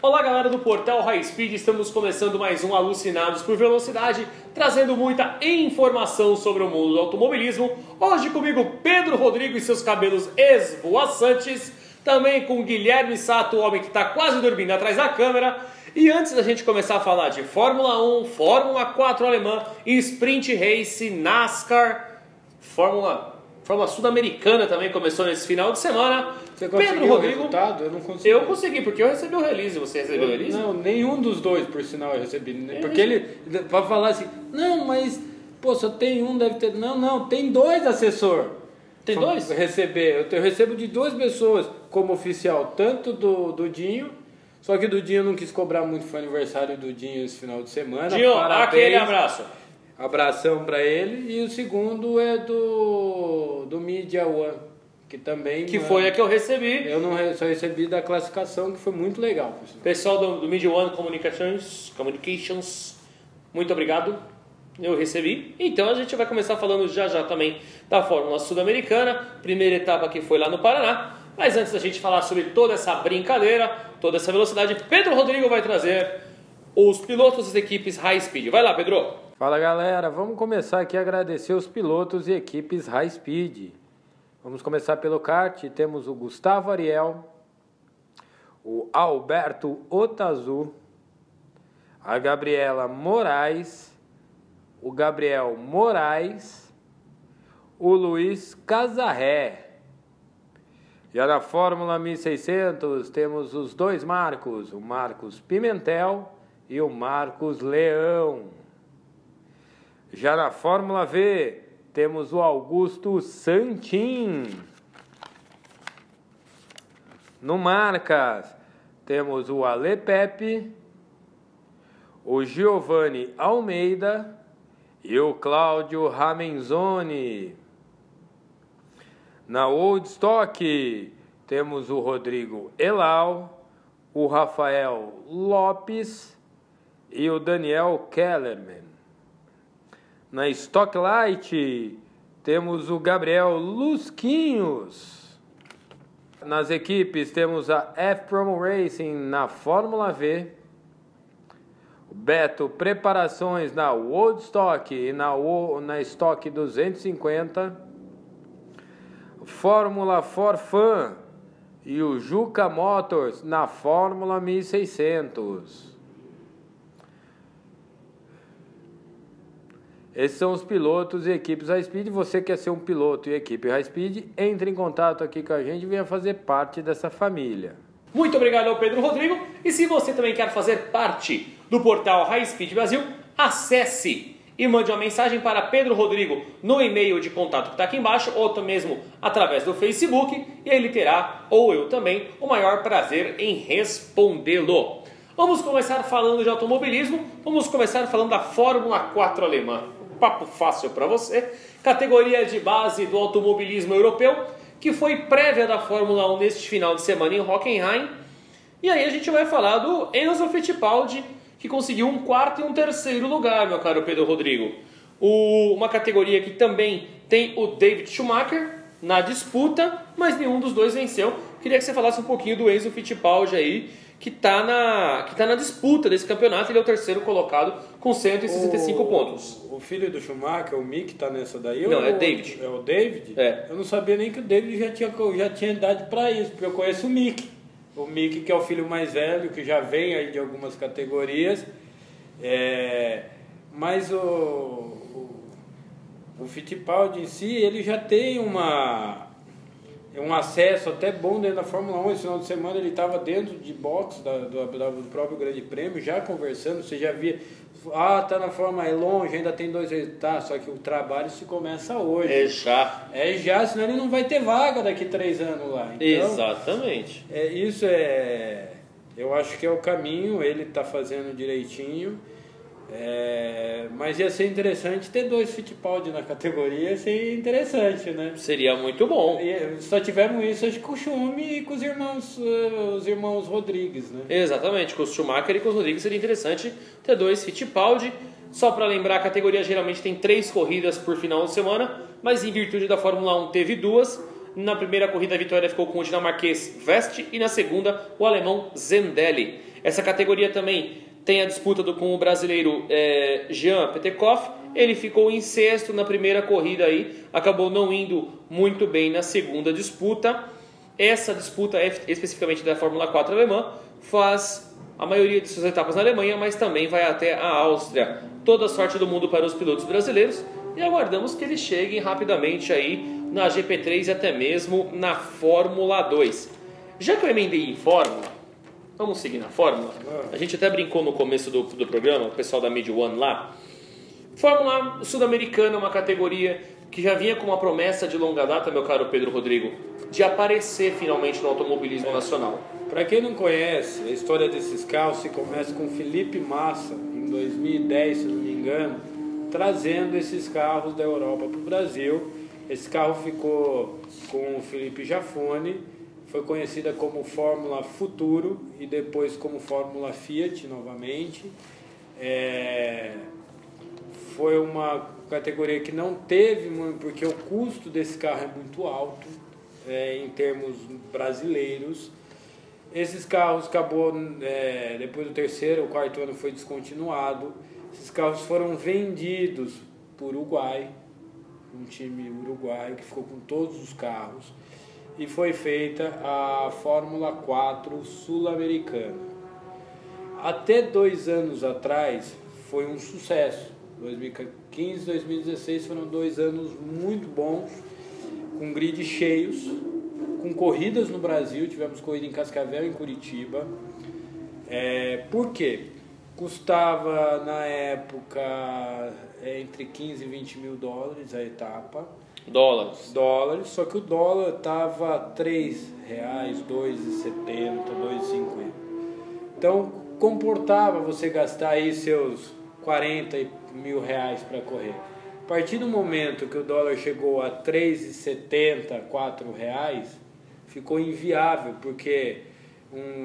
Olá galera do Portal High Speed, estamos começando mais um Alucinados por Velocidade, trazendo muita informação sobre o mundo do automobilismo. Hoje comigo Pedro Rodrigo e seus cabelos esvoaçantes, também com Guilherme Sato, o homem que está quase dormindo atrás da câmera. E antes da gente começar a falar de Fórmula 1, Fórmula 4 alemã, Sprint Race, NASCAR, Fórmula Sul-Americana também começou nesse final de semana. Você conseguiu Pedro Rodrigo, o resultado? Eu não consegui. Eu consegui, porque eu recebi o release. Você recebeu o release? Não, nenhum dos dois, por sinal, eu recebi. Porque ele, pra falar assim, não, mas, pô, só tem um, deve ter... Não, tem dois assessor. Tem dois? Receber. Eu recebo de duas pessoas como oficial, tanto do Dinho, só que do Dinho eu não quis cobrar muito, foi aniversário do Dinho esse final de semana. Dinho, parabéns, aquele abraço. Abração pra ele. E o segundo é do Media One, que também... Que foi a que eu recebi. Eu não só recebi da classificação, que foi muito legal. Pessoal do Media One Communications, muito obrigado. Eu recebi. Então a gente vai começar falando já também da Fórmula Sul-Americana. Primeira etapa que foi lá no Paraná. Mas antes da gente falar sobre toda essa brincadeira, toda essa velocidade, Pedro Rodrigo vai trazer os pilotos das equipes High Speed. Vai lá, Pedro. Fala galera, vamos começar aqui a agradecer os pilotos e equipes High Speed. Vamos começar pelo kart. Temos o Gustavo Ariel, o Alberto Otazu, a Gabriela Moraes, o Gabriel Moraes, o Luiz Casarré. Já na Fórmula 1600 temos os dois Marcos, o Marcos Pimentel e o Marcos Leão. Já na Fórmula V temos o Augusto Santin. No Marcas temos o Ale Pepe, o Giovanni Almeida e o Cláudio Ramenzoni. Na Old Stock temos o Rodrigo Elal, o Rafael Lopes e o Daniel Kellerman. Na Stock Light temos o Gabriel Lusquinhos. Nas equipes temos a F-Promo Racing na Fórmula V, o Beto Preparações na Old Stock e na Stock 250, Fórmula For Fun e o Juca Motors na Fórmula 1600. Esses são os pilotos e equipes High Speed. Você quer ser um piloto e equipe High Speed, entre em contato aqui com a gente e venha fazer parte dessa família. Muito obrigado ao Pedro Rodrigo. E se você também quer fazer parte do portal High Speed Brasil, acesse e mande uma mensagem para Pedro Rodrigo no e-mail de contato que está aqui embaixo, ou mesmo através do Facebook, e ele terá, ou eu também, o maior prazer em respondê-lo. Vamos começar falando de automobilismo, vamos começar falando da Fórmula 4 alemã. Papo fácil para você, categoria de base do automobilismo europeu, que foi prévia da Fórmula 1 neste final de semana em Hockenheim. E aí a gente vai falar do Enzo Fittipaldi, que conseguiu um quarto e um terceiro lugar, meu caro Pedro Rodrigo. Uma categoria que também tem o David Schumacher na disputa, mas nenhum dos dois venceu. Queria que você falasse um pouquinho do Enzo Fittipaldi aí, que tá na disputa desse campeonato. Ele é o terceiro colocado com 165 pontos. O filho do Schumacher, o Mick, tá nessa daí? Não, é David. É o David? É. Eu não sabia nem que o David já tinha idade para isso, porque eu conheço o Mick. O Mick, que é o filho mais velho, que já vem aí de algumas categorias. Mas o Fittipaldi em si, ele já tem um acesso até bom dentro da Fórmula 1. Esse final de semana ele estava dentro de box do próprio Grande Prêmio, já conversando. Você já via, tá na Fórmula, é longe, ainda tem 2 vezes. Tá, só que o trabalho se começa hoje. É já, senão ele não vai ter vaga daqui 3 anos lá. Então, exatamente. Eu acho que é o caminho, ele está fazendo direitinho. Mas ia ser interessante ter 2 Fittipaldi na categoria, ia ser interessante, né? Seria muito bom. Só tiveram isso, acho que com o Schumi e com os irmãos Rodrigues, né? Exatamente, com o Schumacher e com os Rodrigues seria interessante ter 2 Fittipaldi. Só para lembrar, a categoria geralmente tem 3 corridas por final de semana, mas em virtude da Fórmula 1 teve 2. Na primeira corrida a vitória ficou com o dinamarquês Vest e na segunda o alemão Zendelli. Essa categoria também tem a disputa com o brasileiro Jean Petekoff. Ele ficou em sexto na primeira corrida aí, acabou não indo muito bem na segunda disputa. Essa disputa especificamente da Fórmula 4 alemã, faz a maioria de suas etapas na Alemanha, mas também vai até a Áustria. Toda a sorte do mundo para os pilotos brasileiros e aguardamos que eles cheguem rapidamente aí na GP3 e até mesmo na Fórmula 2. Já que eu emendei em Fórmula, vamos seguir na Fórmula. A gente até brincou no começo do programa, o pessoal da Mid One lá. Fórmula Sul-Americana é uma categoria que já vinha com uma promessa de longa data, meu caro Pedro Rodrigo, de aparecer finalmente no automobilismo nacional. Para quem não conhece, a história desses carros se começa com Felipe Massa, em 2010, se não me engano, trazendo esses carros da Europa para o Brasil. Esse carro ficou com o Felipe Jafone, foi conhecida como Fórmula Futuro e depois como Fórmula Fiat novamente. Foi uma categoria que não teve, porque o custo desse carro é muito alto em termos brasileiros. Esses carros acabou, depois do terceiro ou quarto ano foi descontinuado. Esses carros foram vendidos por Uruguai, um time uruguaio que ficou com todos os carros, e foi feita a Fórmula 4 Sul-Americana. Até 2 anos atrás foi um sucesso. 2015 e 2016 foram 2 anos muito bons, com grid cheios, com corridas no Brasil. Tivemos corrida em Cascavel e em Curitiba. Por quê? Custava na época entre 15 e 20 mil dólares a etapa. Dólares, só que o dólar estava R$3, R$2,70, R$2,50. Então comportava você gastar aí seus 40 mil reais para correr. A partir do momento que o dólar chegou a R$3,70, R$4, ficou inviável, porque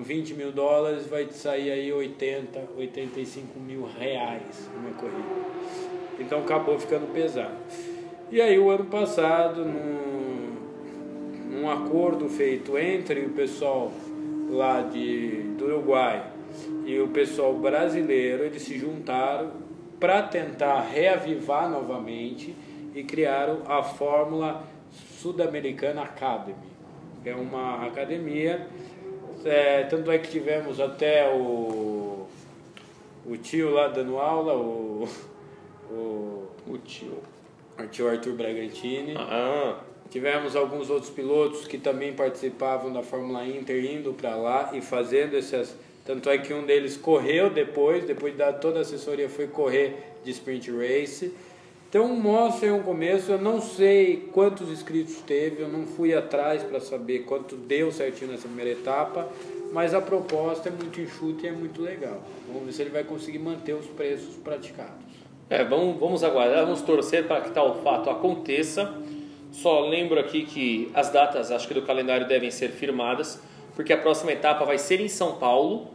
20 mil dólares vai te sair aí 80, 85 mil reais numa corrida. Então acabou ficando pesado. E aí o ano passado, num acordo feito entre o pessoal lá do Uruguai e o pessoal brasileiro, eles se juntaram para tentar reavivar novamente e criaram a Fórmula Sul-Americana Academy, que é uma academia. Tanto é que tivemos até o tio lá dando aula, o tio Arthur Bragantini. Tivemos alguns outros pilotos que também participavam da Fórmula Inter indo para lá e fazendo essas. Tanto é que um deles correu depois de dar toda a assessoria, foi correr de sprint race. Então mostra um começo. Eu não sei quantos inscritos teve, eu não fui atrás para saber quanto deu certinho nessa primeira etapa, mas a proposta é muito enxuta e é muito legal. Vamos ver se ele vai conseguir manter os preços praticados. Vamos aguardar, vamos torcer para que tal fato aconteça. Só lembro aqui que as datas, acho que do calendário, devem ser firmadas, porque a próxima etapa vai ser em São Paulo,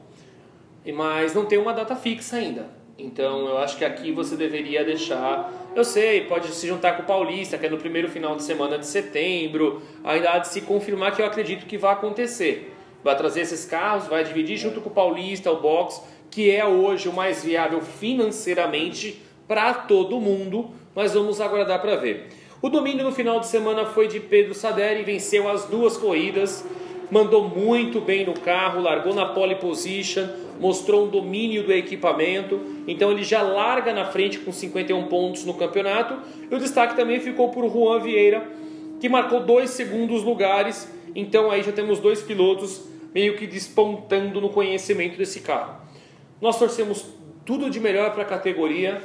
mas não tem uma data fixa ainda. Então eu acho que aqui você deveria deixar... Eu sei, pode se juntar com o Paulista, que é no primeiro final de semana de setembro. Ainda há de se confirmar, que eu acredito que vai acontecer. Vai trazer esses carros, vai dividir junto com o Paulista, o box, que é hoje o mais viável financeiramente para todo mundo, mas vamos aguardar para ver. O domínio no final de semana foi de Pedro Saderi, venceu as 2 corridas, mandou muito bem no carro, largou na pole position, mostrou um domínio do equipamento, então ele já larga na frente com 51 pontos no campeonato. E o destaque também ficou por Juan Vieira, que marcou 2 segundos lugares, então aí já temos 2 pilotos meio que despontando no conhecimento desse carro. Nós torcemos tudo de melhor para a categoria.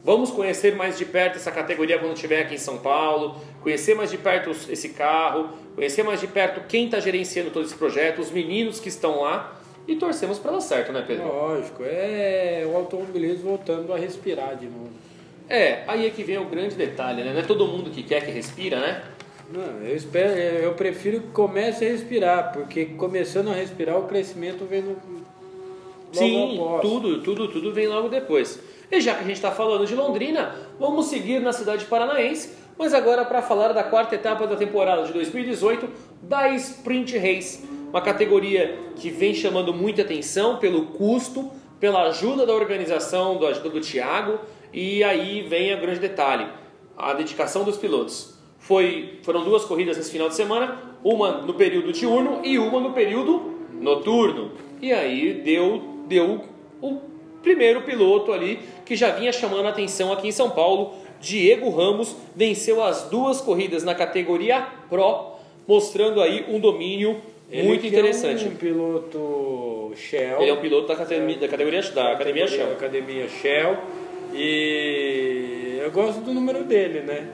Vamos conhecer mais de perto essa categoria quando estiver aqui em São Paulo, conhecer mais de perto esse carro, conhecer mais de perto quem está gerenciando todo esse projeto, os meninos que estão lá, e torcemos para dar certo, né, Pedro? Lógico, o automobilismo voltando a respirar de novo. Aí é que vem o grande detalhe, né? Não é todo mundo que quer que respira, né? Não, eu prefiro que comece a respirar, porque começando a respirar o crescimento vem logo após. Tudo vem logo depois. E já que a gente está falando de Londrina, vamos seguir na cidade paranaense, mas agora para falar da 4ª etapa da temporada de 2018 da Sprint Race. uma categoria que vem chamando muita atenção pelo custo, pela ajuda da organização, da ajuda do Thiago, e aí vem o grande detalhe, a dedicação dos pilotos. Foram 2 corridas nesse final de semana, uma no período diurno e uma no período noturno. E aí deu o primeiro piloto ali que já vinha chamando a atenção aqui em São Paulo, Diego Ramos, venceu as 2 corridas na categoria Pro, mostrando aí um domínio muito interessante. Ele é um piloto Shell. Ele é um piloto da Academia Shell. Academia Shell. E eu gosto do número dele, né?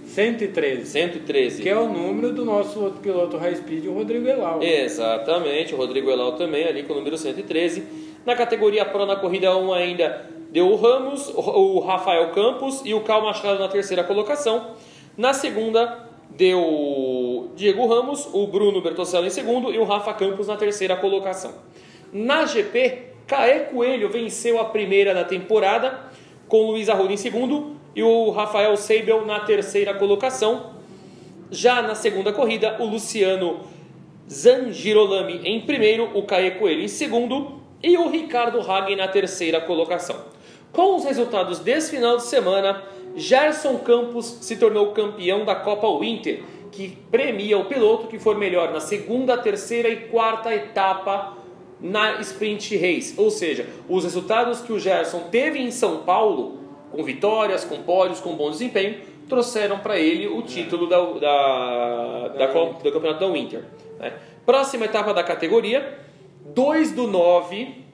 113. Que é o número do nosso outro piloto high speed, o Rodrigo Elal. Exatamente, o Rodrigo Elal também ali com o número 113. Na categoria Pro, na corrida 1 ainda, deu o Ramos, o Rafael Campos e o Cal Machado na terceira colocação. Na segunda, deu o Diego Ramos, o Bruno Bertocelli em segundo e o Rafa Campos na terceira colocação. Na GP, Caê Coelho venceu a primeira da temporada, com o Luiz Arruda em segundo e o Rafael Seibel na terceira colocação. Já na segunda corrida, o Luciano Zangirolami em primeiro, o Caê Coelho em segundo e o Ricardo Hagen na terceira colocação. Com os resultados desse final de semana, Gerson Campos se tornou campeão da Copa Winter, que premia o piloto que for melhor na segunda, terceira e quarta etapa na Sprint Race. Ou seja, os resultados que o Gerson teve em São Paulo, com vitórias, com pódios, com bom desempenho, trouxeram para ele o título do campeonato da Winter. Próxima etapa da categoria, 2/9,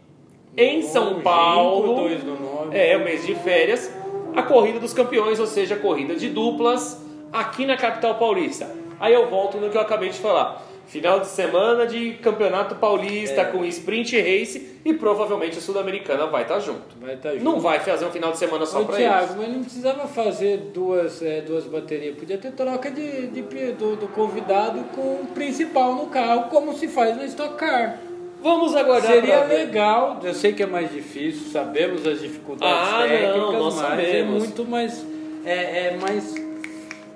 em São Paulo. 2/9. É, o mês de férias. A corrida dos campeões, ou seja, a corrida de duplas aqui na capital paulista. Aí eu volto no que eu acabei de falar. Final de semana de campeonato paulista com sprint race e provavelmente a Sul-Americana vai estar junto. Não vai fazer um final de semana só para eles. Thiago, mas não precisava fazer duas baterias. Podia ter troca do convidado com o principal no carro, como se faz no Stock Car. Vamos aguardar. Seria legal, eu sei que é mais difícil, sabemos as dificuldades técnicas, mas sabemos. É muito mais... É mais...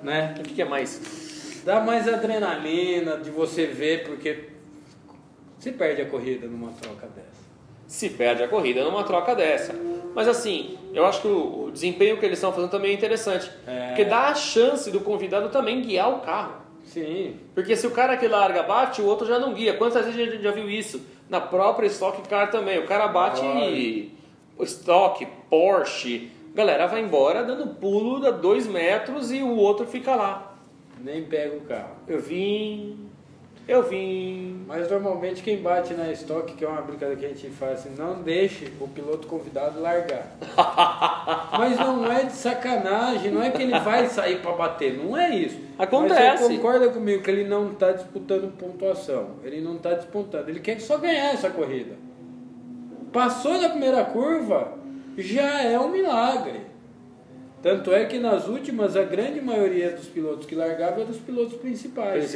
Né? O que é mais? Dá mais adrenalina de você ver, porque se perde a corrida numa troca dessa. Se perde a corrida numa troca dessa. Mas assim, eu acho que o desempenho que eles estão fazendo também é interessante. Porque dá a chance do convidado também guiar o carro. Sim. Porque se o cara que larga bate, o outro já não guia. Quantas vezes a gente já viu isso? Na própria Stock Car também. O cara bate Stock, Porsche. Galera vai embora dando pulo de 2 metros e o outro fica lá. Nem pega o carro. Eu vim. Mas normalmente quem bate na Stock, que é uma brincadeira que a gente faz assim, não deixe o piloto convidado largar. Mas não é de sacanagem, não é que ele vai sair para bater, não é isso. Acontece. Mas você concorda comigo que ele não está disputando pontuação, ele não está disputando, ele quer só ganhar essa corrida. Passou da primeira curva, já é um milagre. Tanto é que nas últimas, a grande maioria dos pilotos que largavam é dos pilotos principais.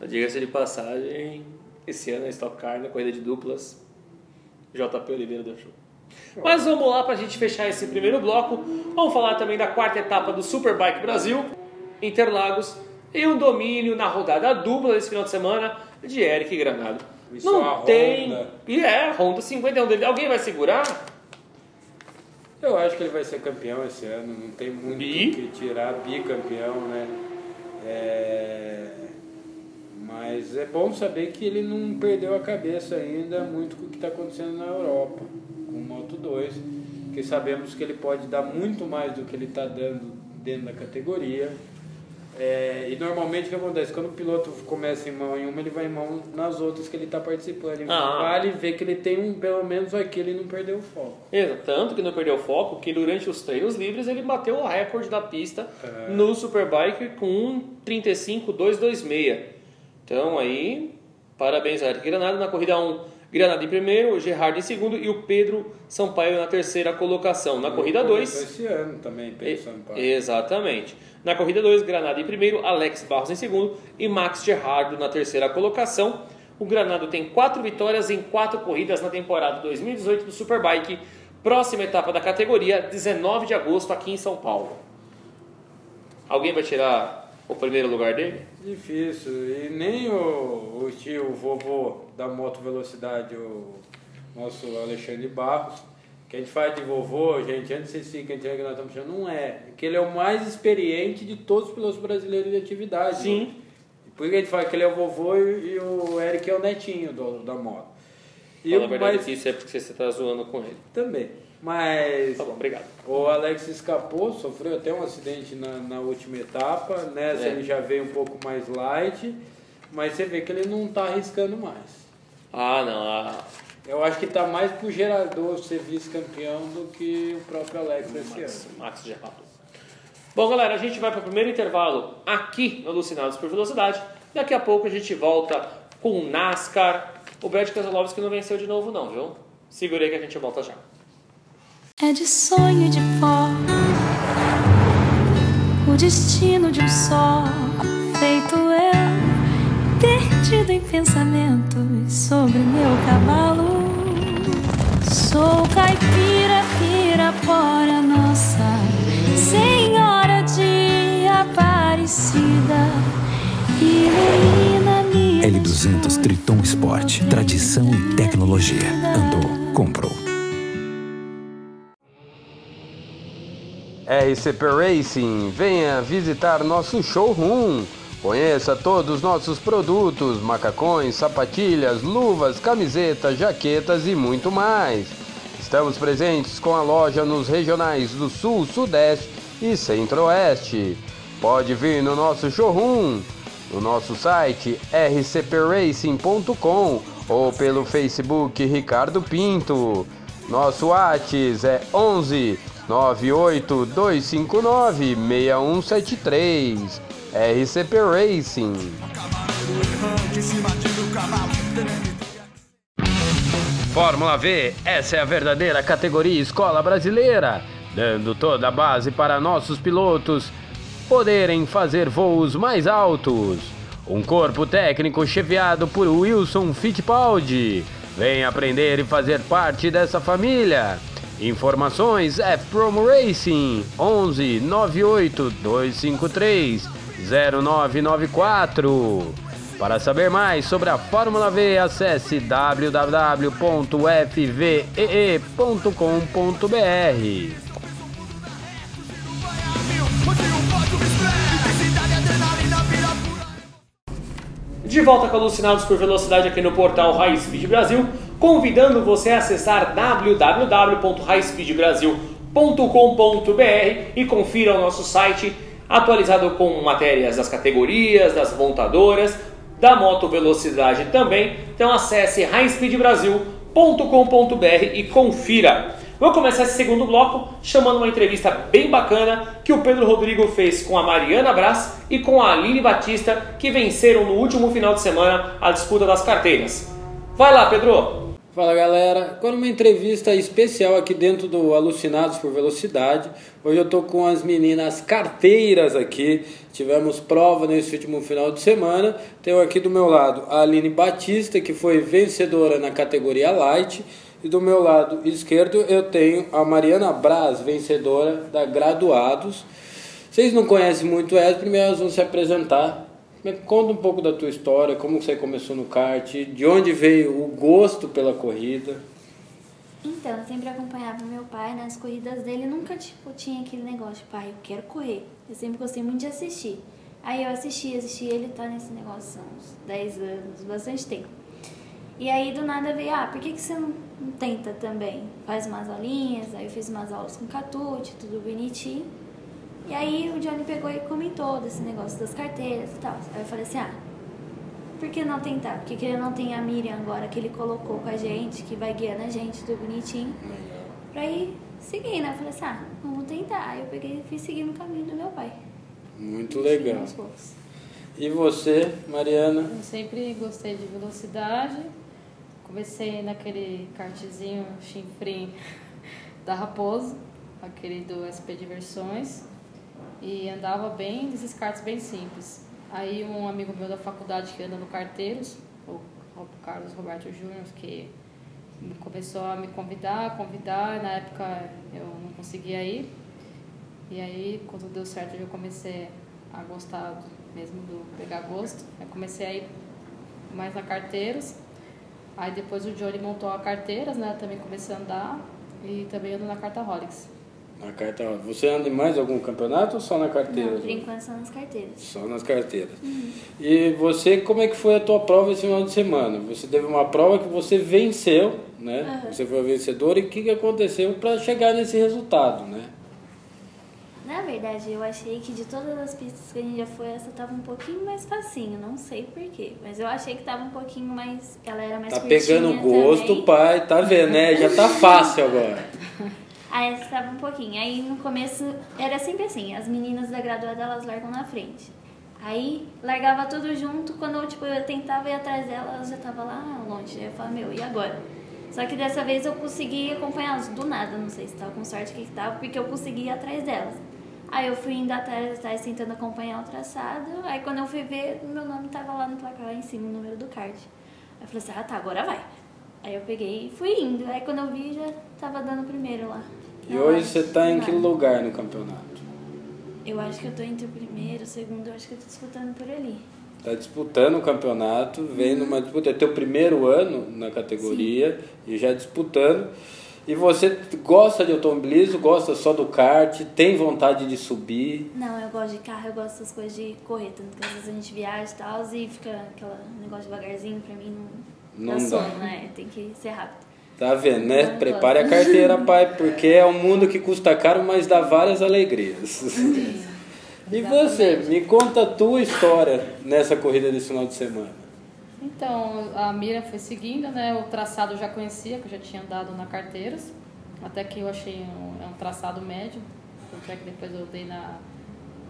Diga-se de passagem, esse ano a Stock Car na corrida de duplas, JP Oliveira deu show. Mas vamos lá para a gente fechar esse primeiro bloco. Vamos falar também da quarta etapa do Superbike Brasil, Interlagos, e um domínio na rodada dupla desse final de semana de Eric Granado. Não tem... Honda. E a Honda 51 dele. Alguém vai segurar? Eu acho que ele vai ser campeão esse ano, não tem muito o que tirar, bicampeão, né? Mas é bom saber que ele não perdeu a cabeça ainda muito com o que está acontecendo na Europa, com o Moto 2, porque sabemos que ele pode dar muito mais do que ele está dando dentro da categoria. E normalmente o que acontece? Quando o piloto começa em mão em uma, ele vai em mão nas outras que ele está participando. Ele vale ver que ele tem pelo menos aqui, ele não perdeu o foco. Tanto que não perdeu o foco, que durante os treinos livres ele bateu o recorde da pista no Superbike com 1:35.226. Então aí, parabéns a Eric Granado na corrida 1. Granado em primeiro, o Gerhard em segundo e o Pedro Sampaio na terceira colocação. Na corrida 2... Esse ano também, Pedro Sampaio. Exatamente. Na corrida 2, Granado em primeiro, Alex Barros em segundo e Max Gerhardo na terceira colocação. O Granado tem 4 vitórias em 4 corridas na temporada 2018 do Superbike. Próxima etapa da categoria, 19 de agosto, aqui em São Paulo. Alguém vai tirar o primeiro lugar dele? Difícil. E nem o tio, o vovô da moto velocidade, o nosso Alexandre Barros, que a gente faz de vovô, gente, antes de vocês ficam entendendo que nós estamos chamando, não é. Porque ele é o mais experiente de todos os pilotos brasileiros de atividade. Sim. Por isso que a gente fala que ele é o vovô e o Eric é o netinho da moto. Na verdade, isso é porque você está zoando com ele. Também. Mas Tá bom, obrigado. o Alex escapou, sofreu até um acidente na última etapa. Nessa ele já veio um pouco mais light, mas você vê que ele não está arriscando mais. Ah, não. Eu acho que está mais pro gerador ser vice-campeão do que o próprio Alex esse ano. Max já falou. Bom, galera, a gente vai para o primeiro intervalo aqui no Alucinados por Velocidade. Daqui a pouco a gente volta com o NASCAR. O Brad Keselowski não venceu de novo não, viu? Segura aí que a gente volta já. É de sonho de pó, o destino de um só, feito eu, perdido em pensamentos sobre meu cavalo. Sou caipira, pirapora, nossa Senhora de Aparecida, ilumina minha L200 Triton Sport, tradição e tecnologia. Andou, comprou. RCP Racing, venha visitar nosso showroom. Conheça todos os nossos produtos, macacões, sapatilhas, luvas, camisetas, jaquetas e muito mais. Estamos presentes com a loja nos regionais do Sul, Sudeste e Centro-Oeste. Pode vir no nosso showroom, no nosso site rcpracing.com ou pelo Facebook Ricardo Pinto. Nosso WhatsApp é 11 98259 6173. RCP Racing. Fórmula V, essa é a verdadeira categoria escola brasileira, dando toda a base para nossos pilotos poderem fazer voos mais altos. Um corpo técnico chefiado por Wilson Fittipaldi. Vem aprender e fazer parte dessa família. Informações F-Promo Racing 11 98 253 0994. Para saber mais sobre a Fórmula V, acesse www.fvee.com.br. De volta com Alucinados por Velocidade aqui no portal High Speed Brasil, convidando você a acessar www.highspeedbrasil.com.br e confira o nosso site atualizado com matérias das categorias, das montadoras, da moto velocidade também. Então acesse highspeedbrasil.com.br e confira. Vou começar esse segundo bloco chamando uma entrevista bem bacana que o Pedro Rodrigo fez com a Mariana Braz e com a Aline Batista, que venceram no último final de semana a disputa das carteiras. Vai lá, Pedro! Fala, galera, agora uma entrevista especial aqui dentro do Alucinados por Velocidade. Hoje eu tô com as meninas carteiras aqui, tivemos prova nesse último final de semana. Tenho aqui do meu lado a Aline Batista, que foi vencedora na categoria Light, e do meu lado esquerdo eu tenho a Mariana Braz, vencedora da Graduados. Vocês não conhecem muito elas, primeiro elas vão se apresentar. Conta um pouco da tua história, como você começou no kart, de onde veio o gosto pela corrida. Então, eu sempre acompanhava meu pai nas corridas dele, nunca tinha aquele negócio, pai, eu quero correr. Eu sempre gostei muito de assistir. Aí eu assisti, ele tá nesse negócio há uns 10 anos, bastante tempo. E aí do nada veio, por que você não tenta também? Faz umas aulinhas, aí eu fiz umas aulas com Catute, tudo bonitinho. E aí o Johnny pegou e comentou desse negócio das carteiras e tal. Aí eu falei assim, por que não tentar? Porque ele não tem a Miriam agora que ele colocou com a gente, que vai guiando a gente, tudo bonitinho. Pra ir seguir, né? Eu falei assim, vamos tentar. Aí eu peguei e fui seguir no caminho do meu pai. Muito legal. E você, Mariana? Eu sempre gostei de velocidade. Comecei naquele kartzinho chinfrim da Raposo, aquele do SP Diversões. E andava bem nesses karts bem simples. Aí um amigo meu da faculdade que anda no Carteiros, o Carlos Roberto Júnior, que começou a me convidar, na época eu não conseguia ir. E aí, quando deu certo, eu comecei a gostar mesmo do pegar gosto. Aí comecei a ir mais na Carteiros. Aí depois o Johnny montou a Carteiras, né? Também comecei a andar e também ando na Cartaholics. Na carta, você anda em mais algum campeonato ou só na carteira? Não, por enquanto só nas carteiras. Só nas carteiras. E você, como é que foi a tua prova esse final de semana? Você teve uma prova que você venceu, né? Você foi a vencedora, e o que aconteceu para chegar nesse resultado, né? Na verdade, eu achei que de todas as pistas que a gente já foi, essa tava um pouquinho mais facinho, não sei porquê. Mas eu achei que tava um pouquinho mais... Ela era mais curtinha pegando gosto, também. pai, tá vendo, né? Já tá fácil agora. Aí essa tava um pouquinho. Aí no começo era sempre assim, as meninas da graduada elas largam na frente. Aí largava tudo junto, quando eu tentava ir atrás delas, elas já tava lá longe. Aí eu falava, meu, e agora? Só que dessa vez eu consegui acompanhá-las do nada, não sei se tava com sorte que tava, porque eu consegui ir atrás delas. Aí eu fui indo atrás, tentando acompanhar o traçado, aí quando eu fui ver, meu nome tava lá no placar, lá em cima, o número do kart. Aí eu falei assim, tá, agora vai. Aí eu peguei e fui indo, aí quando eu vi já tava dando o primeiro lá. E hoje você tá em que lugar no campeonato? Eu acho que eu tô entre o primeiro, o segundo, eu acho que eu tô disputando por ali. Tá disputando o campeonato, vem numa disputa, é teu primeiro ano na categoria. Sim. E já disputando. E você gosta de automobilismo, gosta só do kart, tem vontade de subir? Não, eu gosto de carro, eu gosto dessas coisas de correr, tanto que às vezes a gente viaja e tal, e fica aquele negócio devagarzinho, pra mim não dá sono, né? Tem que ser rápido. Tá vendo, né? Prepare a carteira, pai, porque é um mundo que custa caro, mas dá várias alegrias. Sim. E você, me conta a tua história nessa corrida desse final de semana. Então, a Miriam foi seguindo, né? O traçado eu já conhecia, que eu já tinha andado na Carteiras. Até que eu achei um traçado médio. Tanto é que depois eu dei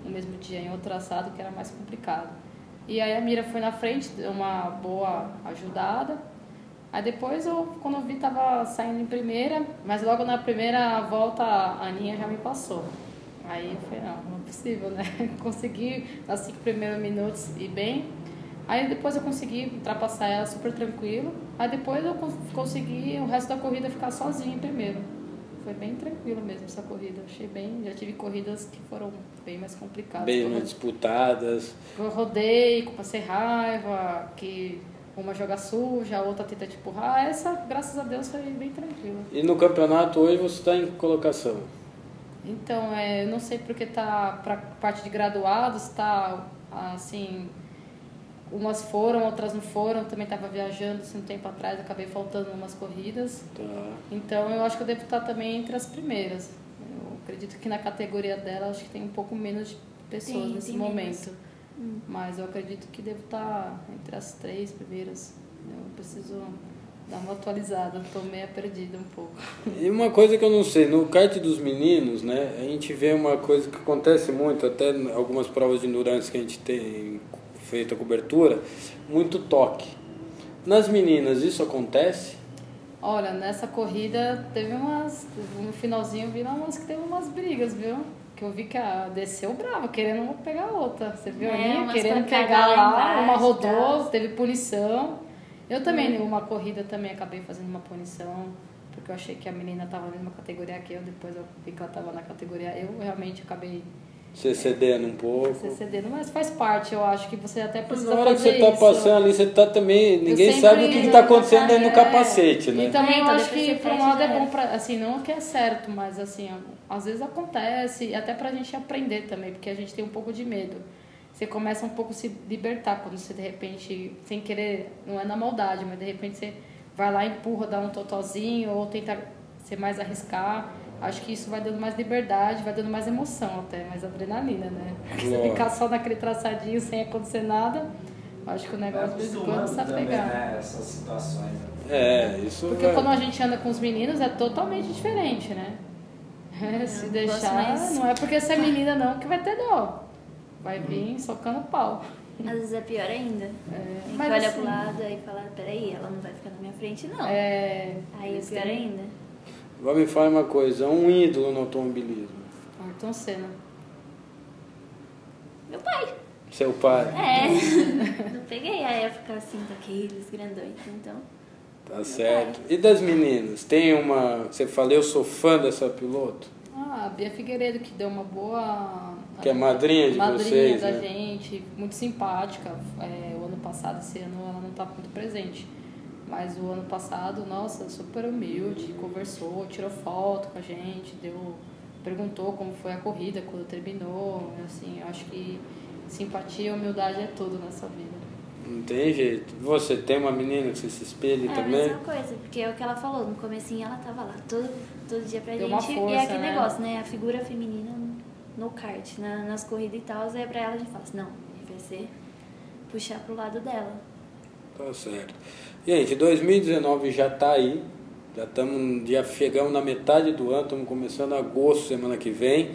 no mesmo dia em outro traçado, que era mais complicado. E aí a Miriam foi na frente, deu uma boa ajudada. Aí depois, quando eu vi, tava saindo em primeira, mas logo na primeira volta a Aninha já me passou. Aí eu falei, não é possível, né? Consegui, nas 5 primeiros minutos, ir bem. Aí depois eu consegui ultrapassar ela super tranquilo. Aí depois eu consegui o resto da corrida ficar sozinha em primeiro. Foi bem tranquila mesmo essa corrida. Achei bem, já tive corridas que foram bem mais complicadas. Bem mais disputadas. Eu rodei, passei raiva, que uma joga suja, a outra tenta te empurrar. Essa, graças a Deus, foi bem tranquila. E no campeonato hoje você está em que colocação? Então, eu não sei porque tá para parte de graduados, tá assim, umas foram, outras não foram. Também estava viajando assim, um tempo atrás, acabei faltando umas corridas. Tá. Então eu acho que eu devo estar também entre as primeiras. Eu acredito que na categoria dela acho que tem um pouco menos de pessoas nesse momento. Mas eu acredito que devo estar entre as 3 primeiras. Eu preciso dar uma atualizada, estou meio perdida um pouco. E uma coisa que eu não sei, no kart dos meninos, né, a gente vê uma coisa que acontece muito, até em algumas provas de endurance que a gente tem feito a cobertura, muito toque. Nas meninas isso acontece? Olha, nessa corrida no finalzinho vi umas que teve umas brigas, viu? Que eu vi que desceu brava, querendo pegar outra. Você viu ali? Querendo pegar lá, uma rodou, teve punição. Eu também, uma corrida também acabei fazendo uma punição, porque eu achei que a menina estava na mesma categoria que eu, depois eu vi que ela estava na categoria, eu realmente acabei... Você cedendo um pouco. Você cedendo, mas faz parte, eu acho que você até precisa fazer isso. Na hora que você está passando ali, você está também... Ninguém sabe o que está acontecendo dentro do capacete, né? E também eu acho que por um lado é bom, assim, não que é certo, mas assim, às vezes acontece, até pra gente aprender também, porque a gente tem um pouco de medo. Você começa um pouco a se libertar quando você, de repente, sem querer, não é na maldade, mas de repente você vai lá, empurra, dá um totozinho, ou tenta ser mais arriscar. Acho que isso vai dando mais liberdade, vai dando mais emoção até, mais adrenalina, né? Porque você ficar só naquele traçadinho sem acontecer nada, acho que o negócio de vez em quando precisa pegar. Né, essas situações. Né? Isso. Porque quando a gente anda com os meninos é totalmente diferente, né? Se deixar, não é porque você é menina não que vai ter dó. Vai vir socando pau. Às vezes é pior ainda. Mas olha assim, pro lado e fala, peraí, ela não vai ficar na minha frente, não. Aí é pior ainda. Agora me fala uma coisa, um ídolo no automobilismo. Ayrton Senna. Meu pai. Seu pai? Não peguei a época assim daqueles grandões, então... Tá certo. E das meninas? Tem uma... Você falou, eu sou fã dessa piloto? A Bia Figueiredo, que deu uma boa Que é madrinha de vocês, da né? gente, muito simpática. O ano passado, esse ano, ela não está muito presente. Mas o ano passado, nossa, super humilde, conversou, tirou foto com a gente, perguntou como foi a corrida quando terminou. Assim, eu acho que simpatia e humildade é tudo nessa vida. Não tem jeito. Você tem uma menina que você se espelha também? É a mesma coisa, porque é o que ela falou, no comecinho ela tava lá todo dia pra Deu gente. uma força, e é aquele né? negócio, né? A figura feminina no kart, nas corridas e tal, aí pra ela a gente fala assim, não, vai ser puxar pro lado dela. Tá certo. Gente, 2019 já tá aí. Já chegamos na metade do ano, estamos começando agosto, semana que vem.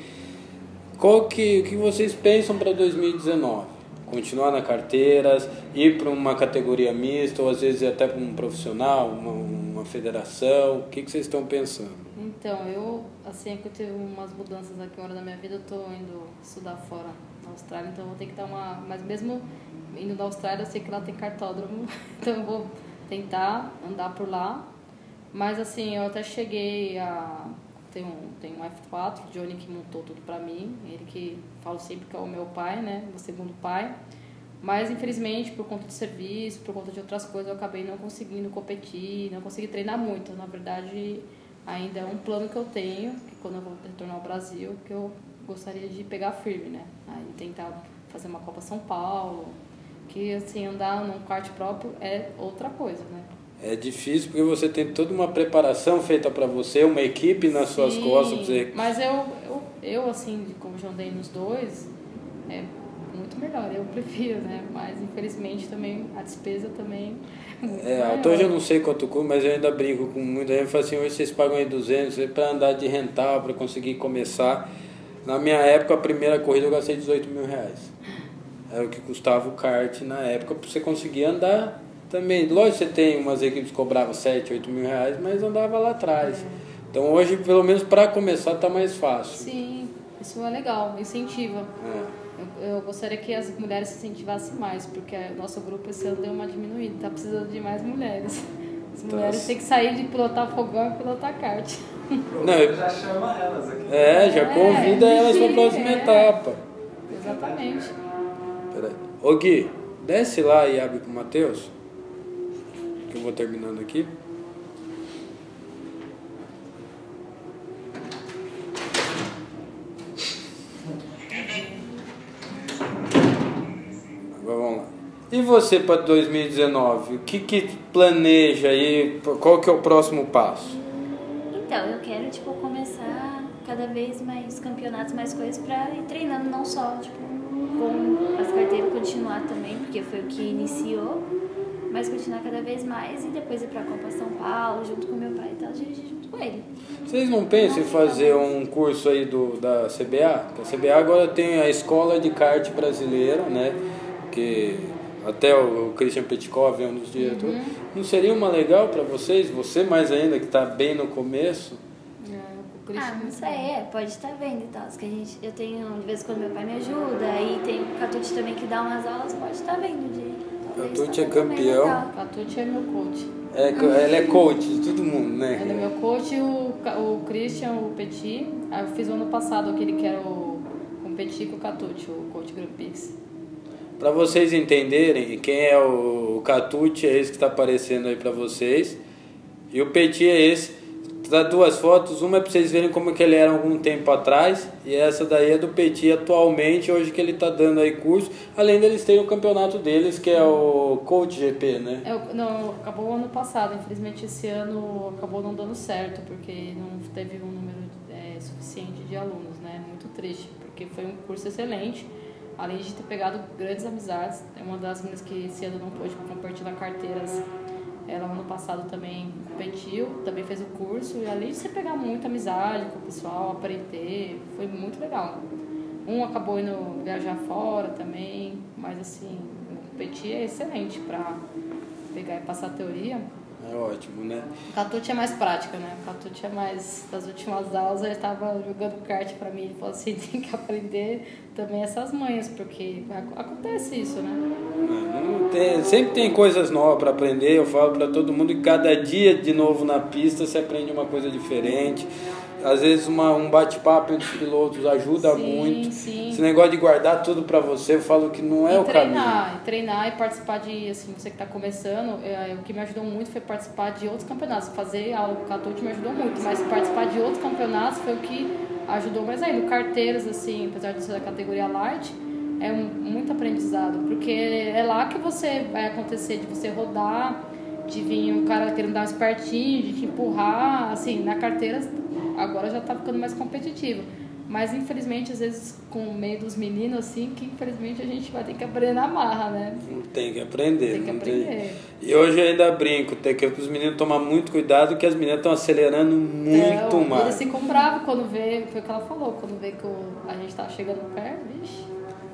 O que vocês pensam para 2019? Continuar na carteiras, ir para uma categoria mista, ou às vezes até para um profissional, uma federação? O que vocês estão pensando? Então, assim que eu tive umas mudanças aqui na minha vida, eu tô indo estudar fora na Austrália, então eu vou ter que dar mas mesmo indo na Austrália, eu sei que lá tem kartódromo, então eu vou tentar andar por lá. Mas assim, eu até cheguei tem um F4, o Johnny que montou tudo pra mim, ele que falo sempre que é o meu pai, né, o segundo pai. Mas infelizmente, por conta de serviço, por conta de outras coisas, eu acabei não conseguindo competir, não consegui treinar muito. Na verdade, ainda é um plano que eu tenho, que quando eu vou retornar ao Brasil, que eu gostaria de pegar firme, né, aí tentar fazer uma Copa São Paulo, que assim, andar num kart próprio é outra coisa, né. É difícil porque você tem toda uma preparação feita para você, uma equipe nas suas costas. Pra você... Mas eu assim, como já andei nos dois, é muito melhor, eu prefiro, né? Mas infelizmente também a despesa também é muito maior. Hoje eu não sei quanto custa, mas eu ainda brigo com muita gente. Eu falo assim, hoje vocês pagam aí 200 para andar de rental, para conseguir começar. Na minha época, a primeira corrida eu gastei 18 mil reais. Era o que custava o kart na época para você conseguir andar. Também, lógico, você tem umas equipes que cobravam 7, 8 mil reais, mas andava lá atrás. Então hoje, pelo menos para começar, tá mais fácil. Sim, isso é legal, incentiva. Eu gostaria que as mulheres se incentivassem mais, porque o nosso grupo esse ano deu uma diminuída, tá precisando de mais mulheres. As mulheres têm que sair de pilotar fogão e pilotar kart. Não, já chama elas aqui. Já convida elas para a próxima etapa. Exatamente. Peraí. Ô Gui, desce lá e abre pro Matheus. Que eu vou terminando aqui. Agora vamos lá. E você para 2019? O que planeja aí? Qual que é o próximo passo? Então, eu quero, começar cada vez mais campeonatos, mais coisas pra ir treinando, não só, com as carteiras continuar também, porque foi o que iniciou. Mas continuar cada vez mais e depois ir pra Copa São Paulo, junto com meu pai e tal, dirigir junto com ele. Vocês não pensam em fazer um curso aí da CBA? A CBA agora tem a Escola de Kart Brasileira, né? Que até o Christian Petkov é um dos diretores. Não seria uma legal para vocês? Você mais ainda, que está bem no começo? Não sei, pode estar vendo e tal. Eu tenho, de vez em quando meu pai me ajuda, aí tem o Catucci também que dá umas aulas, pode estar vendo de... Catucci é campeão. Catucci é meu coach. Ele é coach de todo mundo, né? Ele é meu coach, o Christian, o Petit. Eu fiz o ano passado aquele que era o Petit com o Catucci, o coach Grand Prix. Para vocês entenderem, quem é o Catucci é esse que está aparecendo aí para vocês. E o Petit é esse. Dá duas fotos, uma é para vocês verem como que ele era algum tempo atrás, e essa daí é do Petit atualmente, hoje que ele está dando aí curso, além deles terem o campeonato deles, que é o Coach GP, né? Não, acabou o ano passado, infelizmente esse ano acabou não dando certo, porque não teve um número suficiente de alunos, né? Muito triste, porque foi um curso excelente, além de ter pegado grandes amizades. É uma das meninas que esse ano não pôde compartilhar carteiras. Ela, ano passado, também competiu, também fez o curso, e além de você pegar muita amizade com o pessoal, aprender, foi muito legal. Um acabou indo viajar fora também, mas assim, competir é excelente para pegar e passar a teoria. É ótimo, né? O Catucci é mais prática, né? O Catucci é mais... Das últimas aulas, ele estava jogando kart para mim, ele falou assim, tem que aprender também essas manhas, porque acontece isso, né? Sempre tem coisas novas para aprender, eu falo para todo mundo que cada dia de novo na pista você aprende uma coisa diferente. às vezes um bate-papo entre os pilotos ajuda muito. Sim. Esse negócio de guardar tudo para você, eu falo que não é o caminho. Treinar e participar de, assim, você que está começando, o que me ajudou muito foi participar de outros campeonatos. Fazer aula com o Catute me ajudou muito, mas participar de outros campeonatos foi o que ajudou mais ainda. Carteiras, assim, apesar de ser da categoria Light, é muito aprendizado, porque é lá que você vai acontecer de você rodar, de vir um cara querendo dar um espertinho, de te empurrar, assim, na carteira agora já tá ficando mais competitivo. Mas infelizmente, às vezes, com o meio dos meninos, assim, que infelizmente a gente vai ter que aprender na marra, né? Tem que aprender. Tem que aprender. E hoje eu ainda brinco, tem que os meninos tomar muito cuidado, que as meninas estão acelerando muito mais. Eles ficam bravos quando vê, foi o que ela falou, quando vê que a gente tá chegando perto, vixe.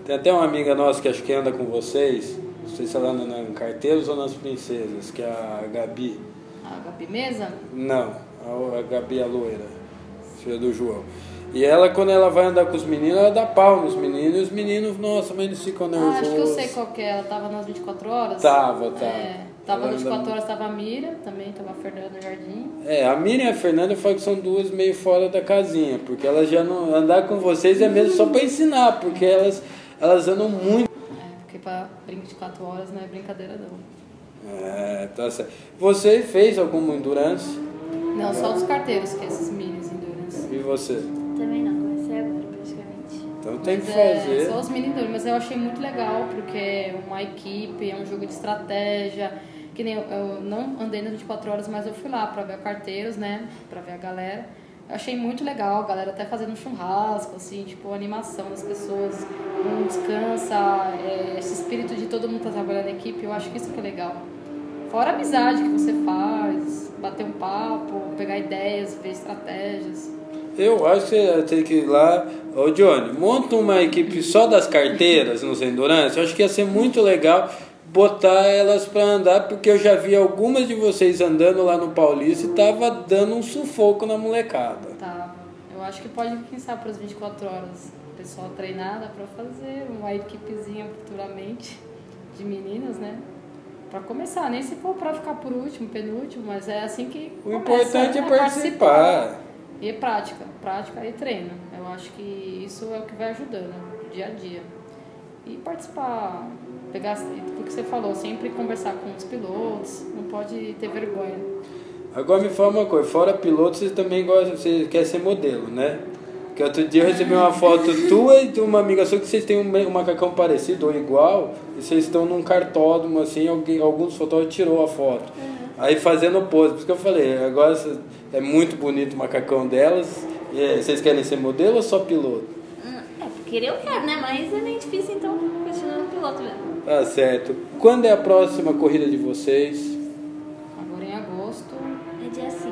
Tem até uma amiga nossa que acho que anda com vocês, não sei se ela anda em Carteiros ou nas Princesas, que é a Gabi. A Gabi Mesa? Não, a Gabi a loira, filha do João. E ela, quando ela vai andar com os meninos, ela dá pau nos meninos, e os meninos, nossa, mas eles ficam nervosos. Acho que eu sei qual que é, ela tava nas 24 horas? Tava. Tava nas 24 horas, tava a Miriam, também tava a Fernanda no Jardim. A Miriam e a Fernanda falam que são duas meio fora da casinha, porque elas já não... Andar com vocês é mesmo só pra ensinar, porque elas andam muito. Porque pra brincar de 4 horas não é brincadeira não. Tá certo. Você fez alguma endurance? Não, só dos carteiros, que é esses minis endurance. E você? Também não, comecei agora praticamente. Então tem que fazer. Só os mini endurance, mas eu achei muito legal, porque é uma equipe, é um jogo de estratégia, que nem eu não andei nas 24 horas, mas eu fui lá pra ver carteiros, né, pra ver a galera. Eu achei muito legal, a galera até fazendo um churrasco, assim, tipo, a animação das pessoas, não descansa, esse espírito de todo mundo tá trabalhando na equipe, eu acho que isso que é legal. Fora a amizade que você faz, bater um papo, pegar ideias, ver estratégias. Eu acho que você tem que ir lá... Ô Johnny, monta uma equipe só das carteiras nos Endurance, eu acho que ia ser muito legal botar elas para andar, porque eu já vi algumas de vocês andando lá no Paulista e tava dando um sufoco na molecada. Tava. Eu acho que pode, quem sabe, para as 24 horas, o pessoal treinar, dá para fazer uma equipezinha futuramente de meninas, né? Para começar, nem se for para ficar por último, penúltimo, mas é assim que o importante é participar. E prática e treino. Eu acho que isso é o que vai ajudando, dia a dia. E participar, pegar o que você falou, sempre conversar com os pilotos, não pode ter vergonha. Agora me fala uma coisa, fora piloto, você também gosta, você quer ser modelo, né? Porque outro dia eu recebi uma foto tua e de uma amiga sua que vocês têm um macacão parecido ou igual, e vocês estão num cartódromo, assim, alguns fotógrafos tirou a foto. Aí fazendo pose, por isso que eu falei, agora é muito bonito o macacão delas, e vocês querem ser modelo ou só piloto? Querer eu quero, né? Mas é meio difícil, então continuando piloto mesmo. Tá certo. Quando é a próxima corrida de vocês? Agora em agosto. É dia 5.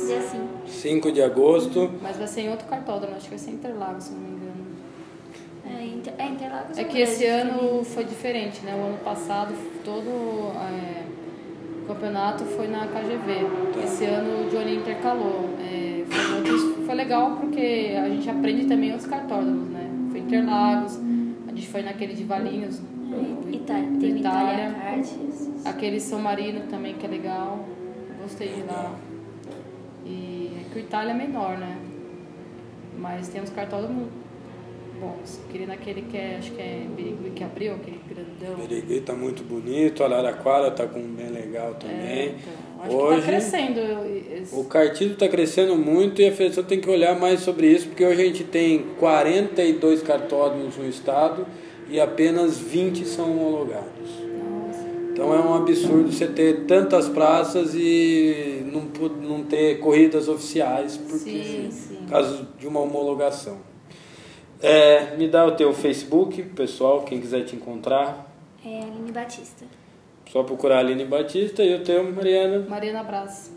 Dia 5. 5 de agosto. Mas vai ser em outro cartódromo, acho que vai ser Interlagos, se não me engano. Interlagos. É que esse ano foi diferente, né? O ano passado todo o campeonato foi na KGV. Esse ano o Johnny intercalou. Foi legal porque a gente aprende também outros cartódromos, né? Foi Interlagos, a gente foi naquele de Valinhos, Itália, aquele São Marino também, que é legal, gostei de lá. E é que o Itália é menor, né? Mas tem uns cartódromos bons. Queria naquele que acho que é Birigui que abriu, aquele grandão. Birigui tá muito bonito, Araraquara tá com bem legal também. Acho hoje, que tá crescendo. O kartismo está crescendo muito e a federação tem que olhar mais sobre isso, porque hoje a gente tem 42 cartódromos no estado e apenas 20 são homologados. Nossa. Então é um absurdo você ter tantas praças e não ter corridas oficiais, porque por causa de uma homologação. Me dá o teu Facebook, pessoal, quem quiser te encontrar. É Aline Batista. Só procurar a Aline Batista e o teu, Mariana? Mariana Braz.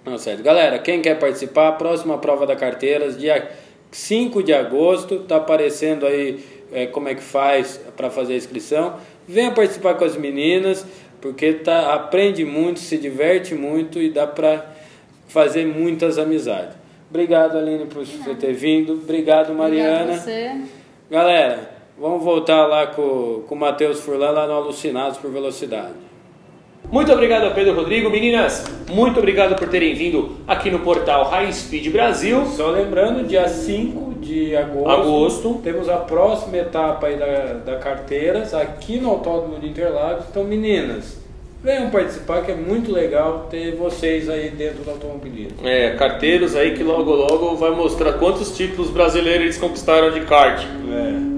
Não, certo. Galera, quem quer participar, próxima prova da Carteiras, dia 5 de agosto, tá aparecendo aí como é que faz para fazer a inscrição. Venha participar com as meninas, porque aprende muito, se diverte muito e dá para fazer muitas amizades. Obrigado, Aline, por você ter vindo. Obrigado, Mariana. Obrigado a você. Galera, vamos voltar lá com o Matheus Furlan lá no Alucinados por Velocidade. Muito obrigado, Pedro Rodrigo. Meninas, muito obrigado por terem vindo aqui no portal High Speed Brasil. Só lembrando, dia 5 de agosto, temos a próxima etapa aí da Carteiras, aqui no Autódromo de Interlagos. Então, meninas, venham participar, que é muito legal ter vocês aí dentro do automobilismo. Carteiros aí que logo vai mostrar quantos títulos brasileiros eles conquistaram de kart.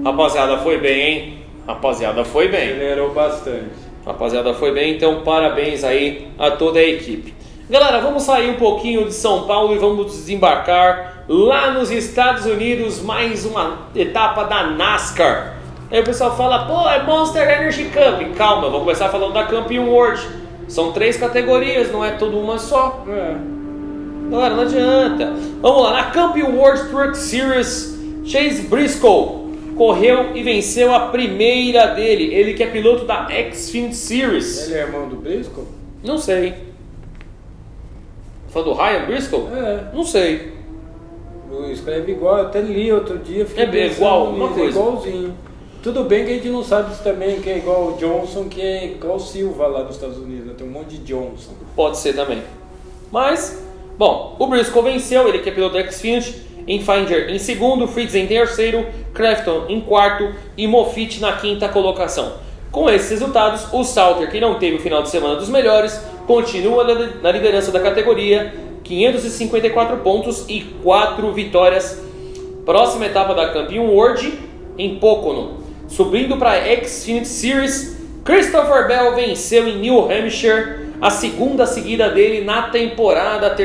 Rapaziada, foi bem, hein? Rapaziada, foi bem. Acelerou bastante. Rapaziada, foi bem, então parabéns aí a toda a equipe. Galera, vamos sair um pouquinho de São Paulo e vamos desembarcar lá nos Estados Unidos, mais uma etapa da NASCAR. Aí o pessoal fala, pô, é Monster Energy Cup. Calma, vou começar falando da Campeão World. São 3 categorias, não é tudo uma só. Galera, não adianta. Vamos lá, na Campeão World Truck Series, Chase Briscoe correu e venceu a primeira dele. Ele que é piloto da Xfinity Series. Ele é irmão do Briscoe? Não sei. Falando do Ryan Briscoe? Não sei. Escreve igual, eu até li outro dia. Igual, uma coisa. Igualzinho. Tudo bem que a gente não sabe isso também, que é igual o Johnson, que é igual o Silva lá nos Estados Unidos, né? Tem um monte de Johnson. Pode ser também. Mas, bom, o Briscoe venceu, ele que é piloto da Xfinity. Enfinger em segundo, Fritz em terceiro, Crafton em quarto e Moffitt na quinta colocação. Com esses resultados, o Salter, que não teve o final de semana dos melhores, continua na liderança da categoria, 554 pontos e 4 vitórias. Próxima etapa da Campeão World em Pocono. Subindo para a Xfinity Series, Christopher Bell venceu em New Hampshire, a segunda seguida dele na temporada,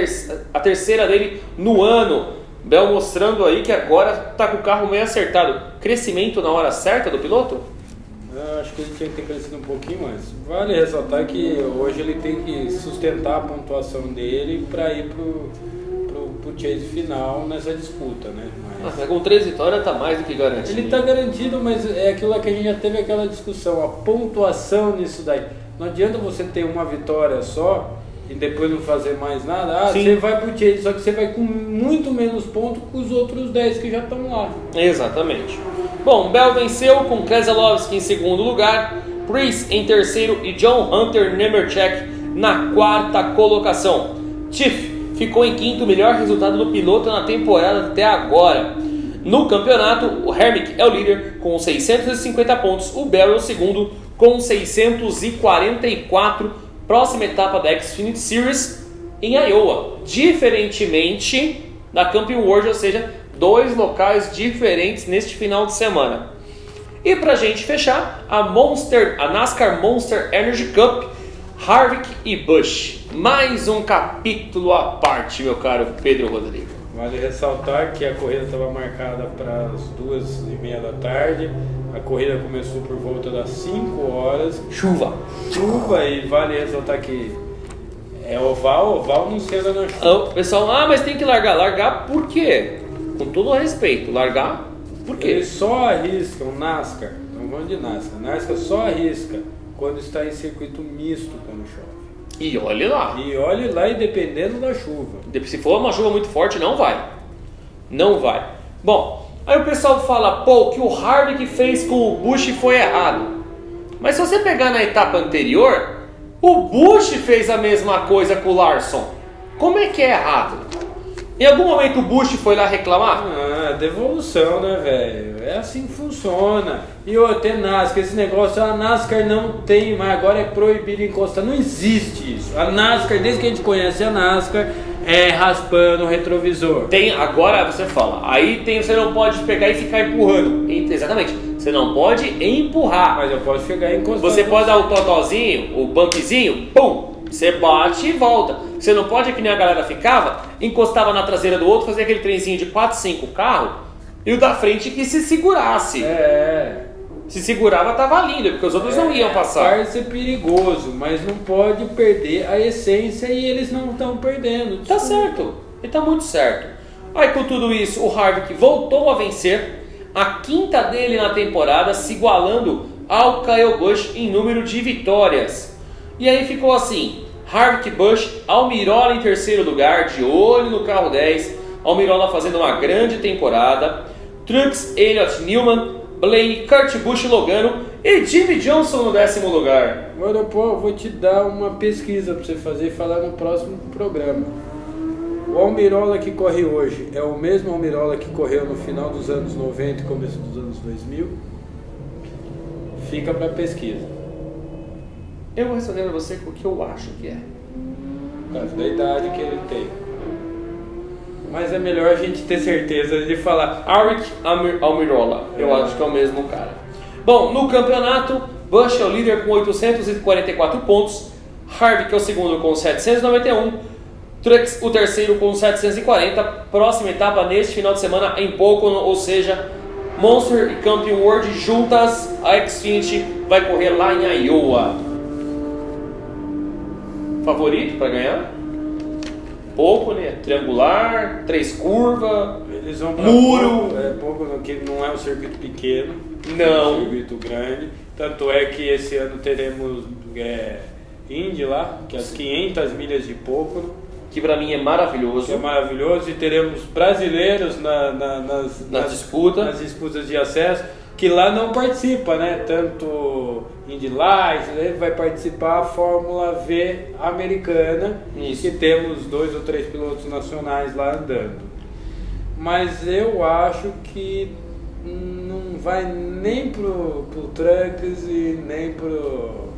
a terceira dele no ano. Bell mostrando aí que agora está com o carro meio acertado. Crescimento na hora certa do piloto? Eu acho que ele tinha que ter crescido um pouquinho mais. Vale ressaltar que hoje ele tem que sustentar a pontuação dele para ir pro chase final nessa disputa, né? Mas com 3 vitórias tá mais do que garantido. Ele tá garantido, mas é aquilo que a gente já teve aquela discussão, a pontuação nisso daí. Não adianta você ter uma vitória só e depois não fazer mais nada. Você vai pro chase, só que você vai com muito menos pontos que os outros 10 que já estão lá. Exatamente. Bom, Bell venceu com Keselowski em segundo lugar, Priest em terceiro e John Hunter Nemechek na quarta colocação. Tiff ficou em quinto, melhor resultado do piloto na temporada até agora. No campeonato, o Hermick é o líder com 650 pontos, o Bell é o segundo com 644. Próxima etapa da Xfinity Series em Iowa, diferentemente da Campeão World, ou seja, 2 locais diferentes neste final de semana. E pra gente fechar, a NASCAR Monster Energy Cup, Harvick e Busch. Mais um capítulo à parte, meu caro Pedro Rodrigo. Vale ressaltar que a corrida estava marcada para as 2h30 da tarde. A corrida começou por volta das 5 horas. Chuva, e vale ressaltar que é oval não se anda na chuva. Pessoal, mas tem que largar. Largar por quê? Com todo o respeito, largar por quê? Eles só arriscam NASCAR, não vamos de NASCAR. NASCAR só arrisca quando está em circuito misto quando chove. E olhe lá. E dependendo da chuva. Se for uma chuva muito forte, não vai. Não vai. Bom, aí o pessoal fala, o que o Harvick fez com o Busch foi errado. Mas se você pegar na etapa anterior, o Busch fez a mesma coisa com o Larson. Como é que é errado? Em algum momento o Busch foi lá reclamar? Devolução, né, velho? É assim que funciona. E outra, NASCAR, esse negócio, a NASCAR não tem mais, agora é proibido encostar. Não existe isso. A NASCAR, desde que a gente conhece a NASCAR, é raspando o retrovisor. Agora você fala, você não pode pegar e ficar empurrando. Exatamente, você não pode empurrar. Mas eu posso chegar e encostar. Você pode dar o totozinho, o bumpzinho, pum! Você bate e volta. Você não pode, que nem a galera ficava, encostava na traseira do outro, fazia aquele trenzinho de 4, 5 carros, e o da frente que se segurasse. Se segurava tava lindo, porque os outros não iam passar. Pode ser perigoso, mas não pode perder a essência e eles não estão perdendo. Tá certo, ele tá muito certo. Aí com tudo isso, o Harvick voltou a vencer, a quinta dele na temporada, se igualando ao Kyle Busch em número de vitórias. E aí ficou assim, Harvick, Busch, Almirola em terceiro lugar, de olho no carro 10, Almirola fazendo uma grande temporada, Truex, Elliott, Newman, Blaney, Kurt Busch e Logano, E Jimmy Johnson no 10º lugar. Agora, pô, eu vou te dar uma pesquisa pra você fazer e falar no próximo programa. O Almirola que corre hoje é o mesmo Almirola que correu no final dos anos 90 e começo dos anos 2000? Fica pra pesquisa. Eu vou responder pra você com o que eu acho que é. Por causa da idade que ele tem. Mas é melhor a gente ter certeza de falar. Arik Almirola. Eu acho que é o mesmo cara. Bom, no campeonato, Busch é o líder com 844 pontos. Harvick é o segundo com 791. Truex o terceiro com 740. Próxima etapa neste final de semana em Pocono, ou seja, Monster e Campion World juntas. A Xfinity vai correr lá em Iowa. Favorito para ganhar? Pouco, né? Triangular, 3 curvas, Eles vão muro. Pocono, que não é um circuito pequeno, Não. É um circuito grande. Tanto é que esse ano teremos Indy lá, que é as 500 milhas de Pocono, Que pra mim é maravilhoso. que é maravilhoso. E teremos brasileiros nas disputas de acesso, que lá não participa, né? Tanto Indy Lights, vai participar a Fórmula V americana, Isso. que temos 2 ou 3 pilotos nacionais lá andando. Mas eu acho que não vai nem pro Trucks e nem pro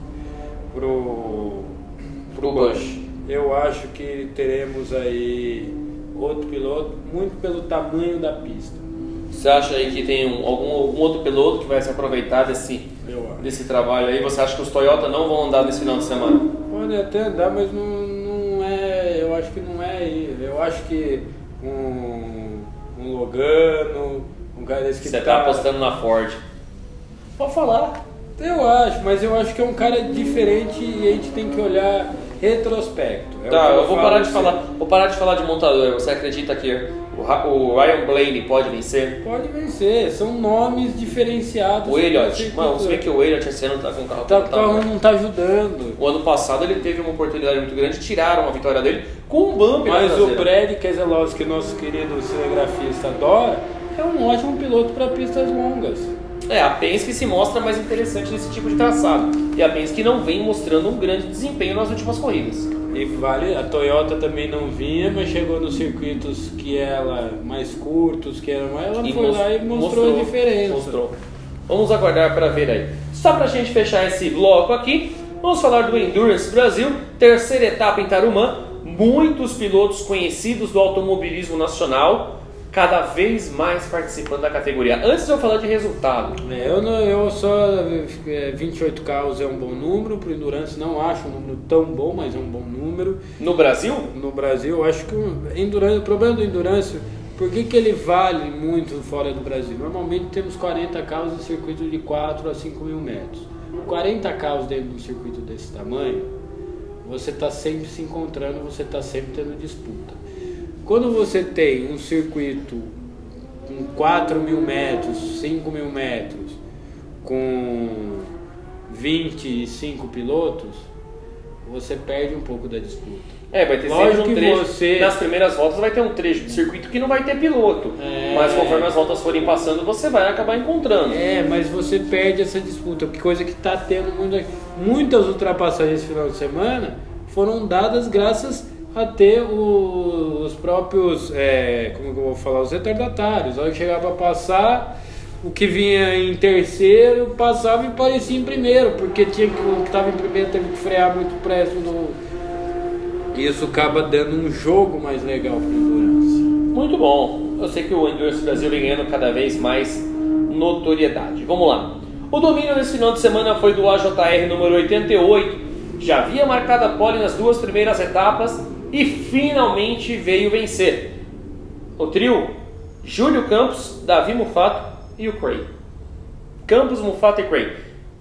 Busch. Eu acho que teremos aí outro piloto, muito pelo tamanho da pista. Você acha aí que tem algum outro piloto que vai se aproveitar desse trabalho aí? Você acha que os Toyota não vão andar nesse final de semana? Pode até andar, mas não é. Eu acho que não é. Eu acho que um Logano, um cara desse que Você tá apostando na Ford. Pode falar. Eu acho, mas eu acho que é um cara diferente e a gente tem que olhar retrospecto. Tá, eu vou parar de falar de montador. Você acredita que o Ryan Blaney pode vencer? Pode vencer, são nomes diferenciados. O Elliott, mano, você vê que o Elliott esse ano tá com o carro O carro não tá ajudando. O ano passado ele teve uma oportunidade muito grande, tiraram a vitória dele com um bumper. Mas o Brad Keselowski, que nosso querido cinegrafista adora, é um ótimo piloto para pistas longas. A Penske se mostra mais interessante nesse tipo de traçado. E a Penske não vem mostrando um grande desempenho nas últimas corridas. E vale, a Toyota também não vinha, mas chegou nos circuitos que ela mais curtos, que ela foi lá e mostrou a diferença. Mostrou. Vamos aguardar para ver aí. Só para a gente fechar esse bloco aqui, vamos falar do Endurance Brasil, terceira etapa em Tarumã. Muitos pilotos conhecidos do automobilismo nacional, cada vez mais participando da categoria. Antes de eu falar de resultado, eu só 28 carros é um bom número para o Endurance, não acho um número tão bom, mas é um bom número. No Brasil? No Brasil, eu acho que o problema do Endurance, por que ele vale muito fora do Brasil? Normalmente temos 40 carros em circuito de 4 a 5 mil metros. 40 carros dentro de um circuito desse tamanho, você está sempre se encontrando, você está sempre tendo disputa. Quando você tem um circuito com 4 mil metros, 5 mil metros, com 25 pilotos, você perde um pouco da disputa. Vai ter sempre um trecho. Nas primeiras voltas vai ter um trecho de circuito que não vai ter piloto. Mas conforme as voltas forem passando, você vai acabar encontrando. Mas você perde essa disputa. Coisa que está tendo muitas ultrapassagens esse final de semana foram dadas graças a ter os próprios, como que eu vou falar, os retardatários. A hora que chegava a passar, o que vinha em terceiro passava e parecia em primeiro, porque o que estava em primeiro teve que frear muito próximo Isso acaba dando um jogo mais legal para o Endurance. Muito bom. Eu sei que o Endurance Brasil vem ganhando cada vez mais notoriedade. Vamos lá. O domínio nesse final de semana foi do AJR número 88. Já havia marcado a pole nas 2 primeiras etapas e finalmente veio vencer. O trio, Júlio Campos, Davi Mufato e o Cray. Campos, Mufato e Cray.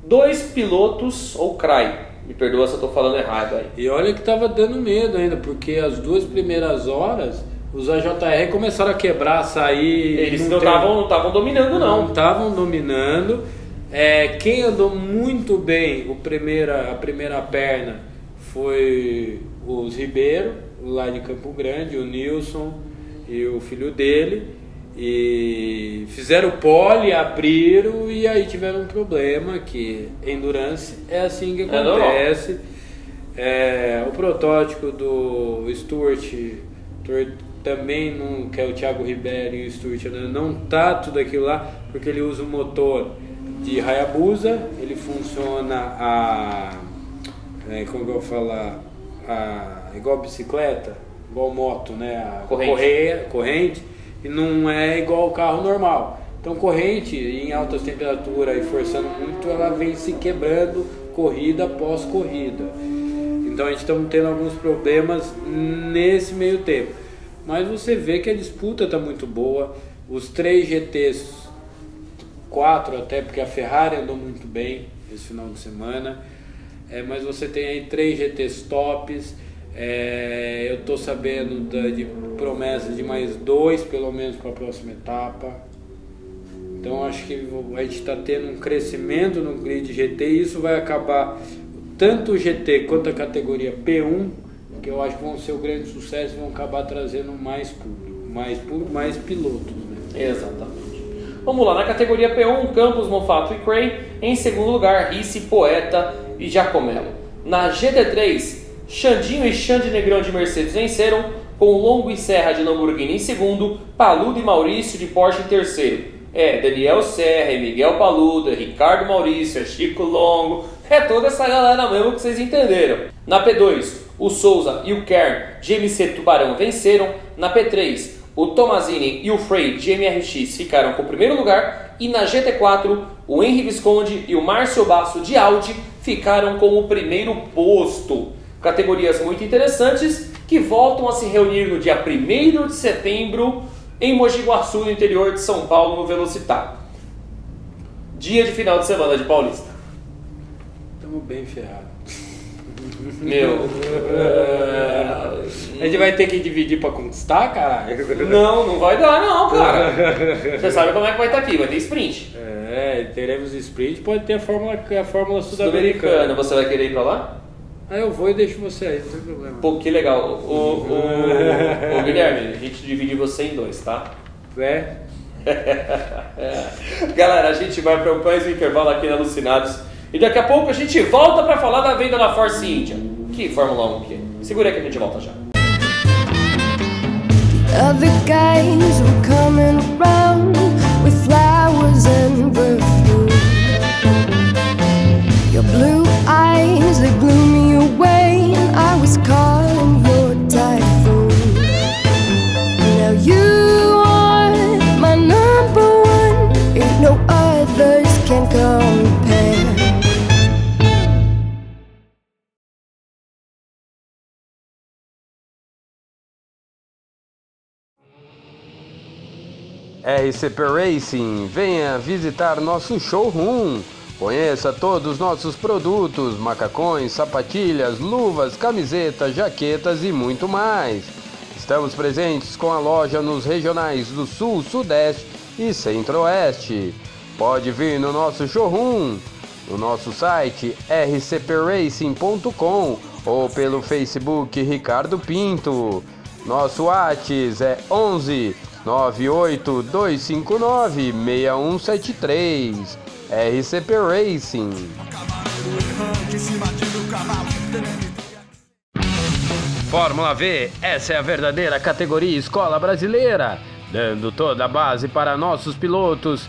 2 pilotos, ou Cray, me perdoa se eu estou falando errado aí. E olha que estava dando medo ainda, porque as 2 primeiras horas, os AJR começaram a quebrar, a sair... Eles não estavam dominando, não. Não estavam dominando. Quem andou muito bem a primeira perna foi os Ribeiro, lá de Campo Grande, o Nilson e o filho dele. e fizeram pole, abriram e aí tiveram um problema que endurance é assim que acontece. O protótipo do Stuart também não, que é o Thiago Ribeiro e o Stuart, não tá tudo aquilo lá, porque ele usa um motor de Hayabusa, ele funciona como que eu vou falar, igual bicicleta, igual moto, né? A corrente, e não é igual o carro normal. Então corrente em altas temperaturas e forçando muito, ela vem se quebrando corrida após corrida. Então a gente está tendo alguns problemas nesse meio tempo. Mas você vê que a disputa está muito boa. Os 3 GTs, 4 até, porque a Ferrari andou muito bem esse final de semana. Mas você tem aí 3 GTs tops. Eu estou sabendo de promessas de mais 2 pelo menos para a próxima etapa. Então acho que a gente está tendo um crescimento no grid GT e isso vai acabar tanto o GT quanto a categoria P1, que eu acho que vão ser o grande sucesso e vão acabar trazendo mais público, mais pilotos, né? Exatamente. Vamos lá, na categoria P1, Campos, Mofato e Cray. Em segundo lugar, Ricci, Poeta e Giacomello. Na GT3, Xandinho e Xande Negrão de Mercedes venceram, com Longo e Serra de Lamborghini em segundo, Paludo e Maurício de Porsche em terceiro. Daniel Serra, Miguel Paludo, Ricardo Maurício, Chico Longo, toda essa galera mesmo que vocês entenderam. Na P2, o Souza e o Kern de MC Tubarão venceram. Na P3, o Tomazini e o Frey de MRX ficaram com o primeiro lugar. E na GT4, o Henry Visconde e o Márcio Basso de Audi ficaram com o primeiro posto. Categorias muito interessantes que voltam a se reunir no dia 1º de setembro em Mogi Guaçu, no interior de São Paulo, no Velocitar. Dia de final de semana de Paulista. Estamos bem ferrados. Meu. A gente vai ter que dividir pra conquistar, caralho? Não vai dar não, cara. Você sabe como é que vai estar aqui, vai ter sprint. Teremos sprint, pode ter a Fórmula Sul-Americana. Você vai querer ir pra lá? Eu vou e deixo você aí, não tem problema. Pô, que legal. Ô Guilherme, a gente divide você em 2, tá? Galera, a gente vai para mais um intervalo aqui na Alucinados. E daqui a pouco a gente volta para falar da venda da Force India. Que Fórmula 1 que é? Segura aí que a gente volta já. Other guys were coming around with flowers and perfume. Your blue eyes, they blew me away, and I was caught in your typhoon. Now you are my number one, ain't no others can compare. RCP Racing, venha visitar nosso showroom. Conheça todos os nossos produtos, macacões, sapatilhas, luvas, camisetas, jaquetas e muito mais. Estamos presentes com a loja nos regionais do Sul, Sudeste e Centro-Oeste. Pode vir no nosso showroom, no nosso site rcpracing.com ou pelo Facebook Ricardo Pinto. Nosso WhatsApp é 11 98 259 6173. RCP Racing. Fórmula V, essa é a verdadeira categoria escola brasileira, dando toda a base para nossos pilotos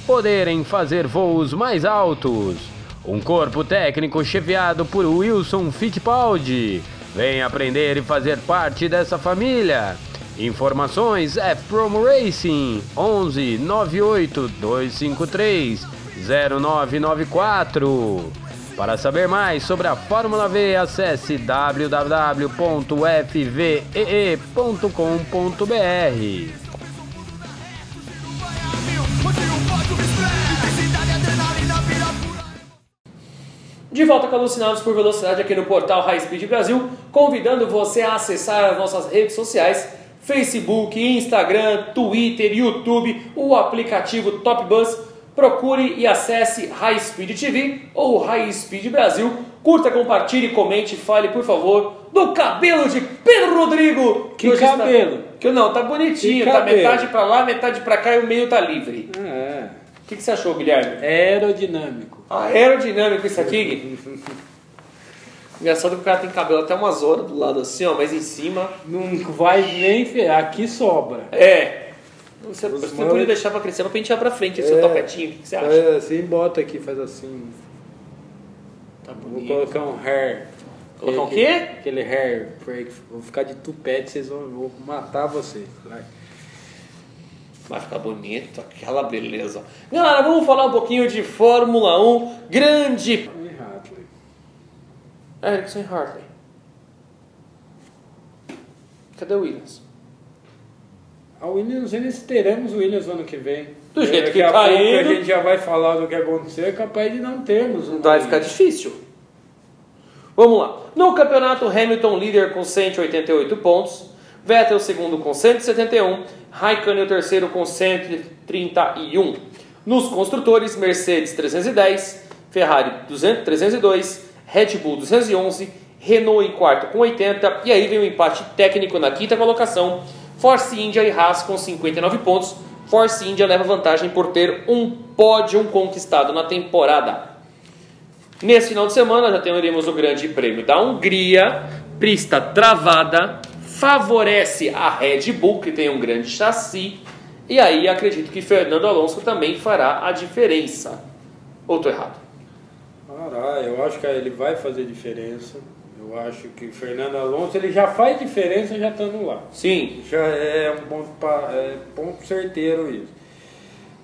poderem fazer voos mais altos. Um corpo técnico chefiado por Wilson Fittipaldi. Vem aprender e fazer parte dessa família. Informações F-Promo Racing 11 98 253 0994. Para saber mais sobre a Fórmula V, acesse www.fvee.com.br. De volta com Alucinados por Velocidade aqui no portal High Speed Brasil, convidando você a acessar as nossas redes sociais, Facebook, Instagram, Twitter, YouTube, o aplicativo Top Bus, procure e acesse High Speed TV ou High Speed Brasil. Curta, compartilhe, comente, fale, por favor, do cabelo de Pedro Rodrigo. Que cabelo? Não, tá bonitinho, Que tá cabelo? metade pra lá, metade pra cá e o meio tá livre. É. O que você achou, Guilherme? Aerodinâmico. Aerodinâmico isso aqui, Gui? Engraçado que o cara tem cabelo até umas horas do lado assim, ó, mas em cima... Não vai nem... Aqui sobra. Você podia deixar pra crescer pra pentear pra frente esse seu topetinho, o que você acha? Faz assim, bota aqui, faz assim. Tá Vou bonito. colocar um hair. Colocar o quê? Aquele hair. Vou ficar de tupete, vou matar vocês. Vai ficar bonito, aquela beleza. Galera, vamos falar um pouquinho de Fórmula 1. Grande... Ericsson e Hartley. Cadê o Williams? A Williams, não sei nem se teremos o Williams ano que vem. Do jeito que Daqui a tá pouco indo. a gente já vai falar do que aconteceu, é capaz de não termos. Vai ficar difícil. Vamos lá. No campeonato, Hamilton líder com 188 pontos. Vettel segundo com 171. Raikkonen o terceiro com 131. Nos construtores, Mercedes 310. Ferrari 302. Red Bull 211. Renault em quarto com 80. E aí vem o empate técnico na quinta colocação. Force India e Haas com 59 pontos. Force India leva vantagem por ter um pódio conquistado na temporada. Nesse final de semana já teremos o Grande Prêmio da Hungria. Pista travada, favorece a Red Bull, que tem um grande chassi. E aí acredito que Fernando Alonso também fará a diferença. Ou estou errado? Eu acho que ele vai fazer diferença. Eu acho que o Fernando Alonso ele já faz diferença já estando lá. Sim. Já é um ponto certeiro isso.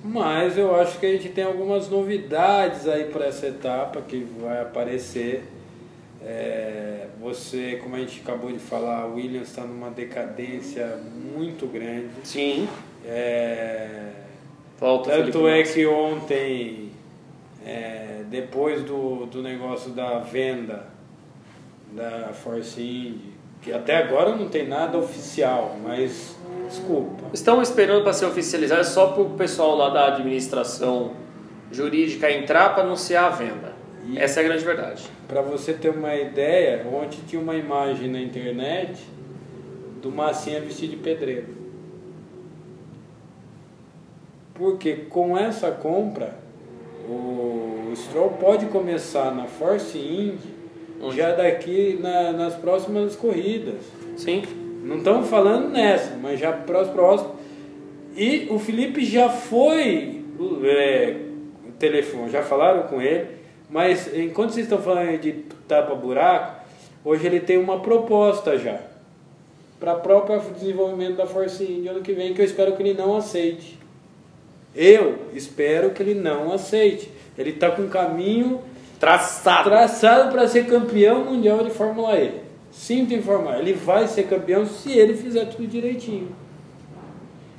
Mas eu acho que a gente tem algumas novidades aí para essa etapa que vai aparecer. Você, como a gente acabou de falar, o Williams está numa decadência muito grande. Sim. Falta Tanto é que ontem, depois do negócio da venda da Force Indy, que até agora não tem nada oficial, mas desculpa. Estão esperando para ser oficializado só para o pessoal lá da administração jurídica entrar para anunciar a venda. Essa é a grande verdade. Para você ter uma ideia, ontem tinha uma imagem na internet do Massinha vestido de pedreiro. Porque com essa compra, o Stroll pode começar na Force Indy já daqui nas próximas corridas. Sim. Não estamos falando nessa, mas já próximo. E o Felipe já foi telefone, já falaram com ele, mas enquanto vocês estão falando de tapa-buraco, hoje ele tem uma proposta já para o próprio desenvolvimento da Force Indy ano que vem, que eu espero que ele não aceite. Eu espero que ele não aceite. Ele está com um caminho traçado para ser campeão mundial de Fórmula E. Sinto informar, ele vai ser campeão se ele fizer tudo direitinho.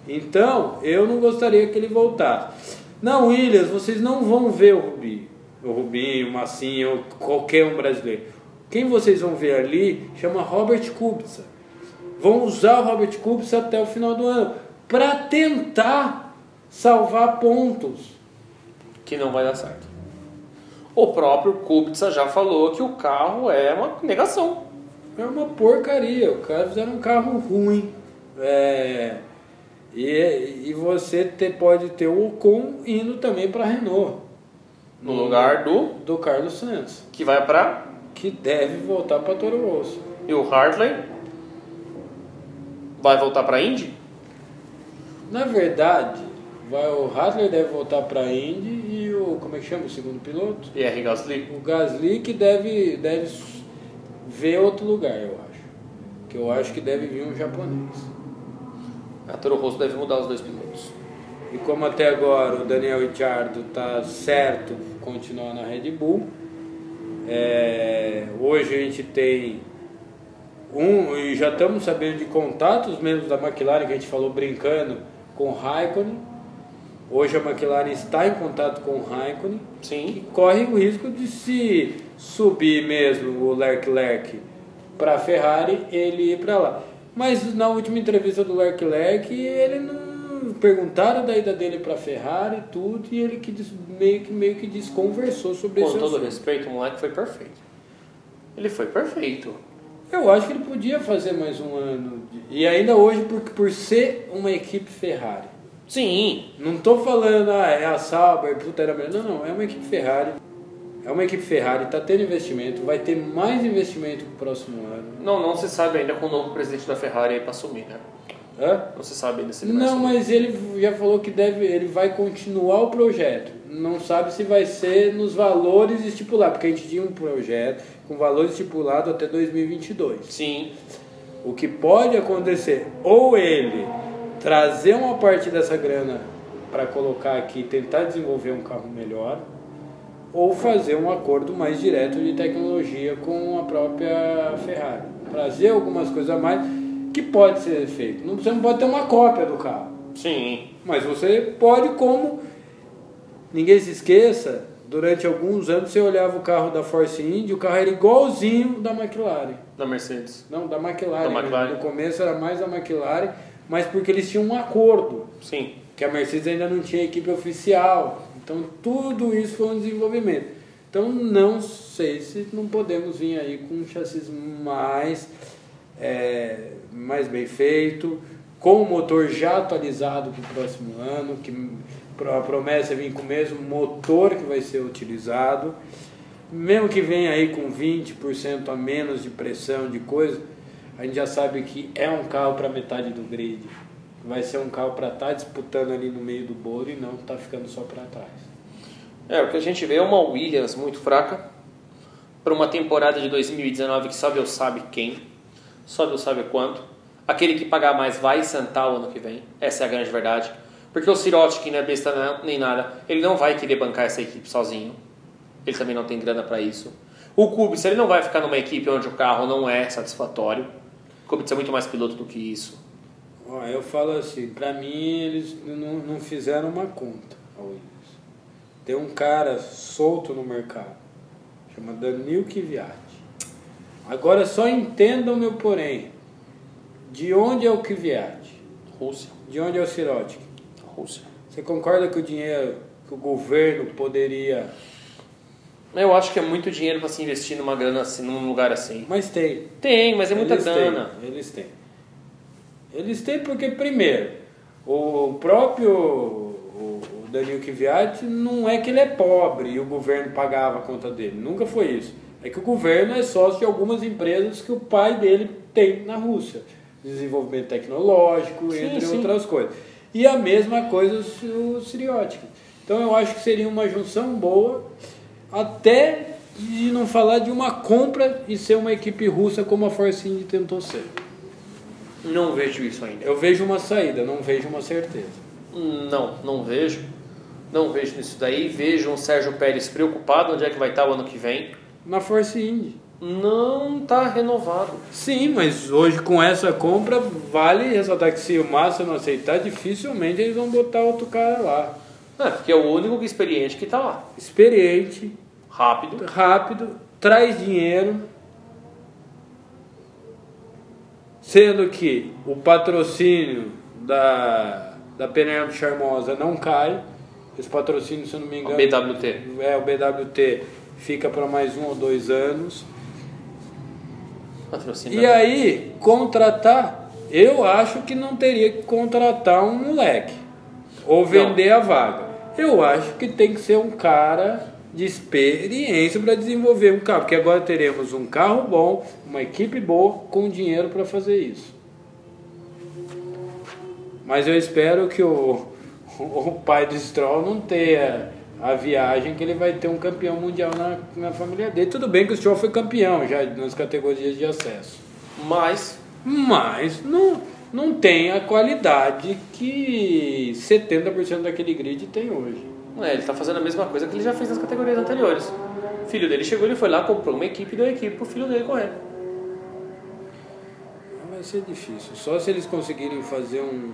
Então, eu não gostaria que ele voltasse. Não, Williams, vocês não vão ver o Rubinho, o Massinha ou qualquer um brasileiro. Quem vocês vão ver ali chama Robert Kubica. Vão usar o Robert Kubica até o final do ano para tentar salvar pontos. Que não vai dar certo. O próprio Kubica já falou que o carro é uma negação. É uma porcaria. O cara fizeram um carro ruim. E você pode ter o Ocon indo também para a Renault. No lugar do Carlos Sainz. Que vai para? Que deve voltar para Toro Rosso. E o Hartley? Vai voltar para a Indy? Na verdade, o Hartley deve voltar para a Indy e o... Como é que chama o segundo piloto? Pierre Gasly. O Gasly que deve ver outro lugar, eu acho. Que eu acho que deve vir um japonês. A Toro Rosso deve mudar os dois pilotos. E como até agora o Daniel Ricciardo está certo continuar na Red Bull, hoje a gente tem e já estamos sabendo de contatos mesmo da McLaren, que a gente falou brincando com o Raikkonen. Hoje a McLaren está em contato com o Raikkonen. Sim. Que corre o risco de, se subir mesmo o Leclerc para a Ferrari, ele ir para lá. Mas na última entrevista do Leclerc, ele perguntaram da ida dele para Ferrari e tudo, e ele meio que desconversou sobre isso. Com todo respeito, o moleque foi perfeito. Ele foi perfeito. Eu acho que ele podia fazer mais um ano. E ainda hoje, por ser uma equipe Ferrari. Sim. Não tô falando, é a Sauber, puta, era melhor. Não, é uma equipe Ferrari. É uma equipe Ferrari, tá tendo investimento, vai ter mais investimento no próximo ano. Não se sabe ainda com o novo presidente da Ferrari aí pra assumir, né? Hã? Não se sabe ainda se ele vai Não, assumir. mas ele já falou que ele vai continuar o projeto. Não sabe se vai ser nos valores estipulados, porque a gente tinha um projeto com valores estipulados até 2022. Sim. O que pode acontecer, ou ele trazer uma parte dessa grana para colocar aqui e tentar desenvolver um carro melhor, ou fazer um acordo mais direto de tecnologia com a própria Ferrari. Trazer algumas coisas a mais que pode ser feito. Você não pode ter uma cópia do carro. Sim. Mas você pode, como ninguém se esqueça, durante alguns anos você olhava o carro da Force India, o carro era igualzinho da McLaren. Da Mercedes. Não, da McLaren. Da McLaren. No começo era mais da McLaren, mas porque eles tinham um acordo. Sim. Que a Mercedes ainda não tinha equipe oficial. Então tudo isso foi um desenvolvimento. Então não sei se não podemos vir aí com um chassi mais bem feito, com o motor já atualizado para o próximo ano, que a promessa é vir com o mesmo motor que vai ser utilizado. Mesmo que venha aí com 20% a menos de pressão, de coisa, a gente já sabe que é um carro para metade do grid. Vai ser um carro para estar disputando ali no meio do bolo e não estar ficando só para trás. O que a gente vê é uma Williams muito fraca para uma temporada de 2019 que só Deus sabe quem, só Deus sabe quanto. Aquele que pagar mais vai sentar o ano que vem, essa é a grande verdade. Porque o Siroti, que não é besta nem nada, ele não vai querer bancar essa equipe sozinho. Ele também não tem grana para isso. O Kubica, ele não vai ficar numa equipe onde o carro não é satisfatório. O Kubica é muito mais piloto do que isso. Eu falo assim, pra mim eles não fizeram uma conta a Williams. Tem um cara solto no mercado, chama Daniil Kvyat. Agora só entenda o meu porém. De onde é o Kvyat? Rússia. De onde é o Siroti? Rússia. Você concorda que o dinheiro, que o governo poderia... Eu acho que é muito dinheiro para se investir numa grana assim, num lugar assim. Mas tem. Tem, mas é muita grana. Eles têm porque, primeiro, o próprio o Daniil Kvyat não é que ele é pobre e o governo pagava a conta dele. Nunca foi isso. É que o governo é sócio de algumas empresas que o pai dele tem na Rússia. Desenvolvimento tecnológico, entre outras coisas. E a mesma coisa o Siriotic. Então eu acho que seria uma junção boa, até de não falar de uma compra e ser uma equipe russa como a Force India tentou ser. Não vejo isso ainda. Eu vejo uma saída, não vejo uma certeza. Não vejo. Não vejo nisso daí. Vejo um Sérgio Pérez preocupado onde é que vai estar o ano que vem. Na Force India. Não está renovado. Sim, mas hoje com essa compra, vale ressaltar que se o Massa não aceitar, dificilmente eles vão botar outro cara lá. Porque é o único experiente que está lá. Experiente. Rápido. Traz dinheiro. Sendo que o patrocínio da Penélope Charmosa não cai. Esse patrocínio, se eu não me engano... O BWT. O BWT fica para mais 1 ou 2 anos. Patrocínio. E aí, contratar... Eu acho que não teria que contratar um moleque. Ou vender a vaga. Eu acho que tem que ser um cara de experiência para desenvolver um carro. Porque agora teremos um carro bom, uma equipe boa, com dinheiro para fazer isso. Mas eu espero que o pai do Stroll não tenha a viagem que ele vai ter um campeão mundial na família dele. Tudo bem que o Stroll foi campeão já nas categorias de acesso. Mas não tem a qualidade que 70% daquele grid tem hoje. Ele está fazendo a mesma coisa que ele já fez nas categorias anteriores. O filho dele chegou, ele foi lá, comprou uma equipe e deu a equipe pro filho dele correr. Vai ser difícil. Só se eles conseguirem fazer um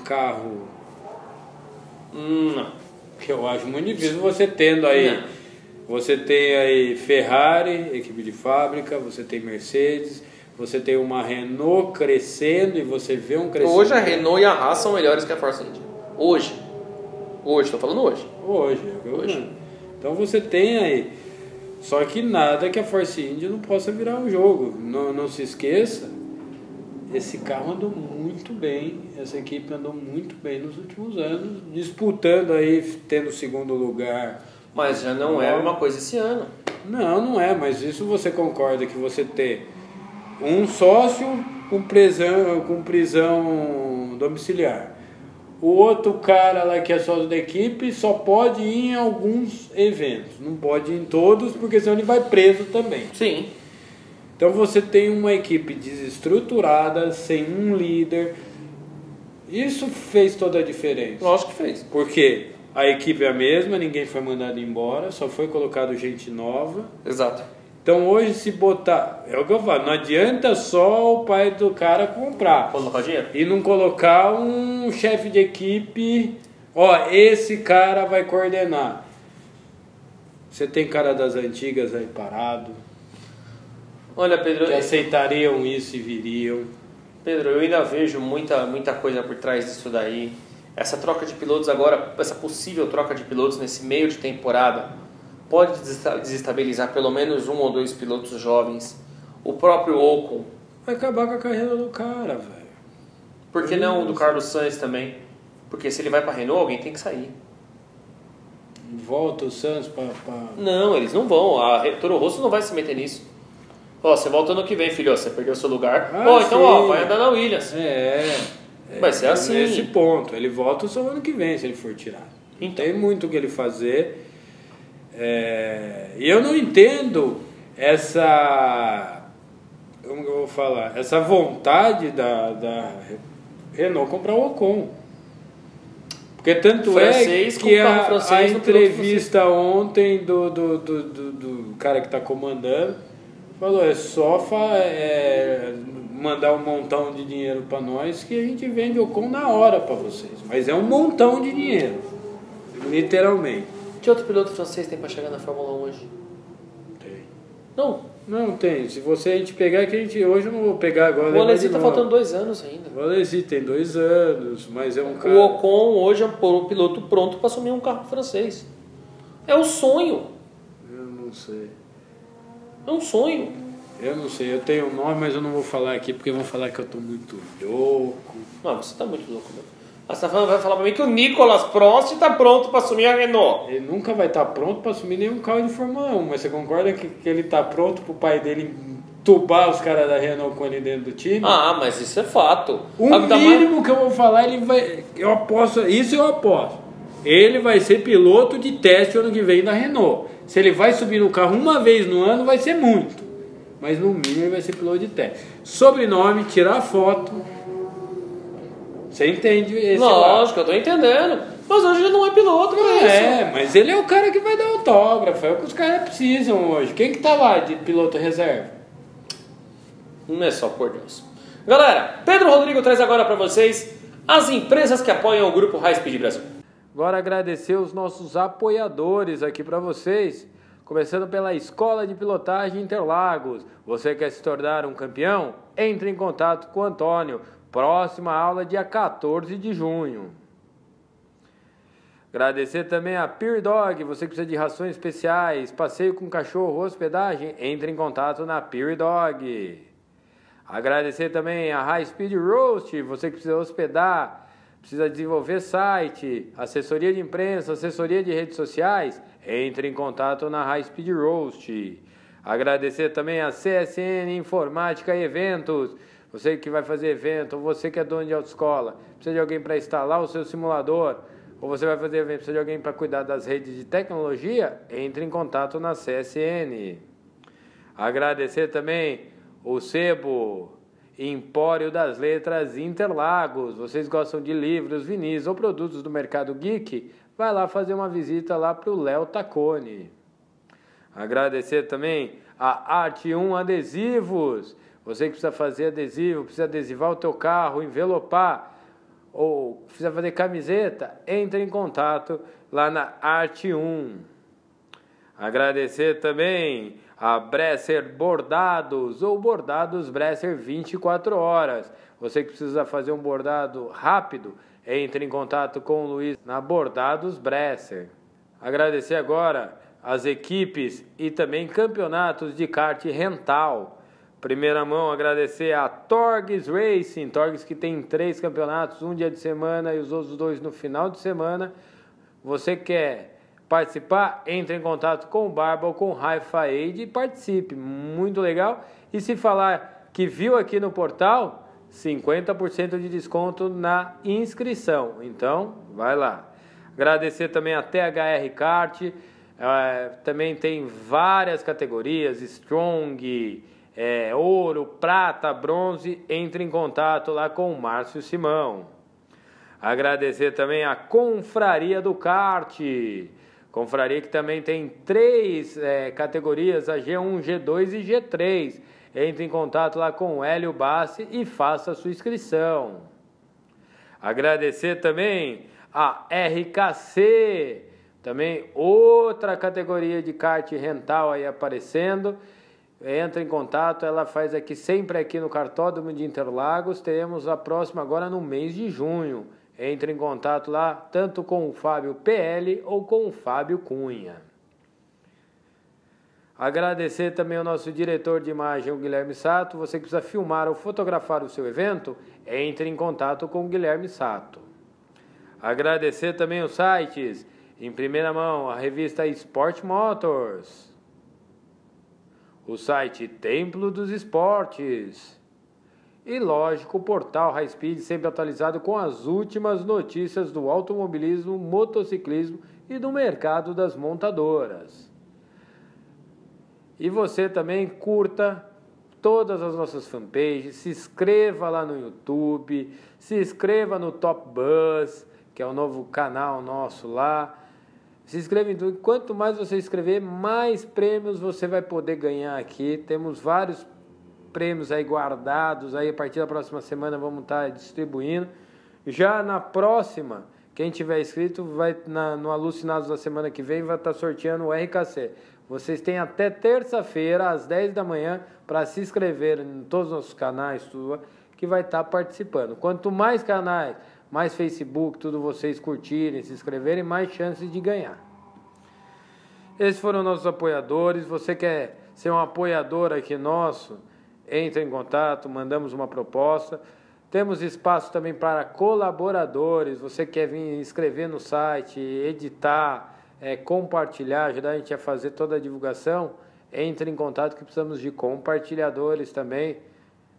carro... Não. Que eu acho muito difícil você tendo aí... Não. Você tem aí Ferrari, equipe de fábrica, você tem Mercedes, você tem uma Renault crescendo e você vê um crescimento. Hoje a Renault e a Haas são melhores que a Force India. Hoje, estou falando hoje. Hoje. Então você tem aí. Só que nada que a Force India não possa virar um jogo. Não se esqueça, esse carro andou muito bem, essa equipe andou muito bem nos últimos anos, disputando aí, tendo segundo lugar. Mas já não é uma coisa esse ano. Não é, mas isso você concorda que você ter um sócio com prisão domiciliar. O outro cara lá que é sócio da equipe só pode ir em alguns eventos, não pode ir em todos, porque senão ele vai preso também. Sim. Então você tem uma equipe desestruturada, sem um líder. Isso fez toda a diferença. Lógico que fez. Porque a equipe é a mesma, ninguém foi mandado embora, só foi colocado gente nova. Exato. Então hoje se botar, é o que eu falo, não adianta só o pai do cara comprar. Colocar dinheiro. E não colocar um chefe de equipe, esse cara vai coordenar. Você tem cara das antigas aí parado. Olha, Pedro, Que aceitariam isso e viriam. Pedro, eu ainda vejo muita coisa por trás disso daí. Essa troca de pilotos agora, essa possível troca de pilotos nesse meio de temporada, pode desestabilizar pelo menos um ou dois pilotos jovens. O próprio Ocon. Vai acabar com a carreira do cara, velho. Por que não do Carlos Sainz também? Porque se ele vai pra Renault, alguém tem que sair. Volta o Santos pra... Não, eles não vão. A Toro Rosso não vai se meter nisso. Você volta ano que vem, filho. Você perdeu seu lugar. Então, vai andar na Williams. Vai ser assim. Nesse ponto. Ele volta só ano que vem, se ele for tirado. Então. Tem muito o que ele fazer. E eu não entendo essa... Como que eu vou falar? Essa vontade da Renault comprar o Ocon. Porque tanto francês, é que a entrevista ontem do cara que está comandando falou, é só mandar um montão de dinheiro para nós que a gente vende Ocon na hora para vocês. Mas é um montão de dinheiro, literalmente. Que outro piloto francês tem para chegar na Fórmula 1 hoje? Tem. Não tem. Se a gente pegar, que hoje eu não vou pegar agora. O Alesi tá faltando 2 anos ainda. O Alesi tem 2 anos, mas é um cara... O Ocon hoje é um piloto pronto para assumir um carro francês. É um sonho. Eu não sei. É um sonho. Eu não sei, eu tenho um nome, mas eu não vou falar aqui porque vão falar que eu tô muito louco. Não, você tá muito louco, meu. Você vai falar pra mim que o Nicolas Prost tá pronto para assumir a Renault. Ele nunca vai estar pronto para assumir nenhum carro de Fórmula 1, mas você concorda que ele tá pronto pro pai dele entubar os caras da Renault com ele dentro do time? Ah, mas isso é fato. O mínimo que eu vou falar, eu aposto. Ele vai ser piloto de teste ano que vem da Renault. Se ele vai subir no carro uma vez no ano, vai ser muito. Mas no mínimo ele vai ser piloto de teste. Sobrenome, tirar foto. Você entende esse Lógico, eu tô entendendo. Mas hoje ele não é piloto pra isso. Mas ele é o cara que vai dar autógrafo. É o que os caras precisam hoje. Quem que tá lá de piloto reserva? Não é só por Deus. Galera, Pedro Rodrigo traz agora pra vocês as empresas que apoiam o Grupo High Speed Brasil. Agora agradecer os nossos apoiadores aqui para vocês, começando pela Escola de Pilotagem Interlagos. Você quer se tornar um campeão? Entre em contato com o Antônio. Próxima aula dia 14 de junho. Agradecer também a Peer Dog. Você que precisa de rações especiais, passeio com cachorro, hospedagem, entre em contato na Peer Dog. Agradecer também a High Speed Roast. Você que precisa hospedar, precisa desenvolver site, assessoria de imprensa, assessoria de redes sociais, entre em contato na High Speed Roast. Agradecer também a CSN Informática e Eventos. Você que vai fazer evento, ou você que é dono de autoescola, precisa de alguém para instalar o seu simulador, ou você vai fazer evento, precisa de alguém para cuidar das redes de tecnologia, entre em contato na CSN. Agradecer também o Sebo, Empório das Letras Interlagos. Vocês gostam de livros, vinis ou produtos do mercado geek? Vai lá fazer uma visita lá para o Léo Taccone. Agradecer também a Arte 1 Adesivos. Você que precisa fazer adesivo, precisa adesivar o teu carro, envelopar, ou precisa fazer camiseta, entre em contato lá na Arte 1. Agradecer também a Bresser Bordados ou Bordados Bresser 24 horas. Você que precisa fazer um bordado rápido, entre em contato com o Luiz na Bordados Bresser. Agradecer agora as equipes e também campeonatos de kart rental. Primeira mão, agradecer a Torgs Racing, Torgs que tem 3 campeonatos, um dia de semana e os outros 2 no final de semana. Você quer participar? Entre em contato com o Barba ou com o Hi-Fi Aid e participe, muito legal. E se falar que viu aqui no portal, 50% de desconto na inscrição, então vai lá. Agradecer também a THR Kart, também tem várias categorias, Strong, ouro, prata, bronze. Entre em contato lá com o Márcio Simão. Agradecer também a Confraria do Kart, confraria que também tem 3 categorias, a G1, G2 e G3. Entre em contato lá com o Hélio Bassi e faça a sua inscrição. Agradecer também a RKC, também outra categoria de kart rental aí aparecendo. Entra em contato, ela faz aqui sempre aqui no Kartódromo de Interlagos. Teremos a próxima agora no mês de junho. Entre em contato lá tanto com o Fábio PL ou com o Fábio Cunha. Agradecer também ao nosso diretor de imagem, o Guilherme Sato. Você que precisa filmar ou fotografar o seu evento, entre em contato com o Guilherme Sato. Agradecer também os sites, em primeira mão, a revista Sport Motors, o site Templo dos Esportes e, lógico, o portal High Speed, sempre atualizado com as últimas notícias do automobilismo, motociclismo e do mercado das montadoras. E você também curta todas as nossas fanpages, se inscreva lá no YouTube, se inscreva no Top Buzz, que é o novo canal nosso lá. Se inscreva em tudo. Quanto mais você inscrever, mais prêmios você vai poder ganhar aqui. Temos vários prêmios aí guardados. Aí a partir da próxima semana vamos estar distribuindo. Já na próxima, quem tiver inscrito, no Alucinados da semana que vem, vai estar sorteando o RKC. Vocês têm até terça-feira, às 10 da manhã, para se inscrever em todos os nossos canais, que vai estar participando. Quanto mais canais, mais Facebook, tudo vocês curtirem, se inscreverem, mais chances de ganhar. Esses foram nossos apoiadores. Você quer ser um apoiador aqui nosso? Entre em contato, mandamos uma proposta. Temos espaço também para colaboradores. Você quer vir escrever no site, editar, compartilhar, ajudar a gente a fazer toda a divulgação? Entre em contato que precisamos de compartilhadores também,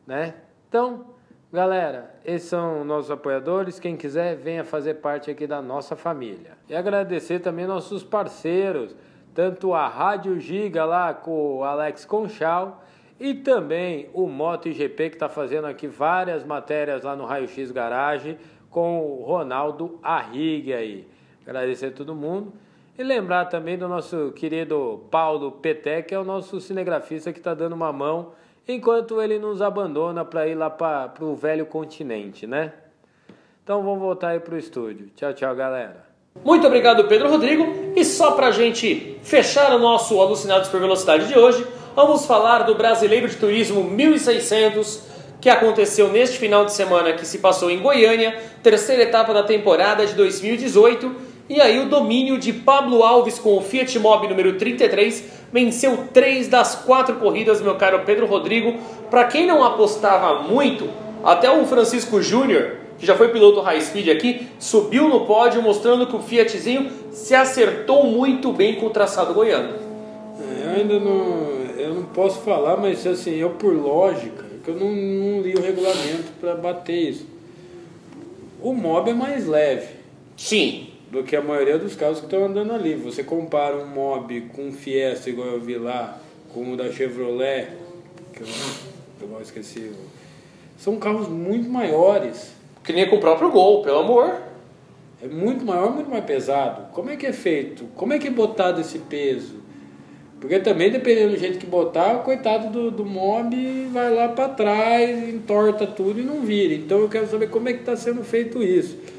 né? Então, galera, esses são nossos apoiadores. Quem quiser, venha fazer parte aqui da nossa família. E agradecer também nossos parceiros, tanto a Rádio Giga lá com o Alex Conchal e também o MotoGP, que está fazendo aqui várias matérias lá no Raio X Garage com o Ronaldo Arrigue aí. Agradecer a todo mundo. E lembrar também do nosso querido Paulo Peté, que é o nosso cinegrafista que está dando uma mão enquanto ele nos abandona para ir lá para o velho continente, né? Então vamos voltar aí para o estúdio. Tchau, tchau, galera. Muito obrigado, Pedro Rodrigo. E só para a gente fechar o nosso Alucinados por Velocidade de hoje, vamos falar do Brasileiro de Turismo 1600, que aconteceu neste final de semana, que se passou em Goiânia, terceira etapa da temporada de 2018. E aí o domínio de Pablo Alves com o Fiat Mobi número 33 venceu 3 das 4 corridas, meu caro Pedro Rodrigo. Para quem não apostava muito, até o Francisco Júnior, que já foi piloto high speed aqui, subiu no pódio mostrando que o Fiatzinho se acertou muito bem com o traçado goiano. Eu não posso falar, mas assim, eu por lógica, que eu não li o regulamento para bater isso. O Mobi é mais leve. Sim. Do que a maioria dos carros que estão andando ali. Você compara um Mobi com um Fiesta, igual eu vi lá, com o da Chevrolet, que eu esqueci. São carros muito maiores. Que nem com o próprio Gol, pelo amor. É muito maior, muito mais pesado. Como é que é feito? Como é que é botado esse peso? Porque também, dependendo do jeito que botar, o coitado do Mobi vai lá para trás, entorta tudo e não vira. Então eu quero saber como é que está sendo feito isso.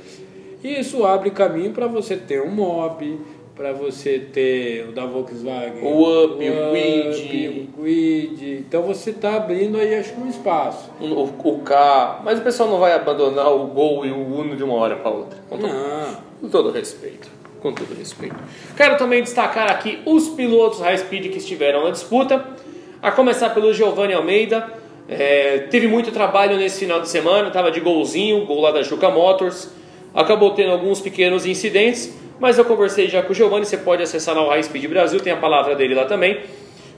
E isso abre caminho para você ter um Mobi, para você ter o da Volkswagen, o Up, o Kwid. Então você está abrindo aí, acho que um espaço. O K, mas o pessoal não vai abandonar o Gol e o Uno de uma hora para outra. Com todo respeito. Com todo respeito. Quero também destacar aqui os pilotos high speed que estiveram na disputa. A começar pelo Giovanni Almeida. Teve muito trabalho nesse final de semana. Estava de golzinho, gol lá da Juca Motors. Acabou tendo alguns pequenos incidentes, mas eu conversei já com o Giovanni. Você pode acessar lá o High Speed Brasil, tem a palavra dele lá também.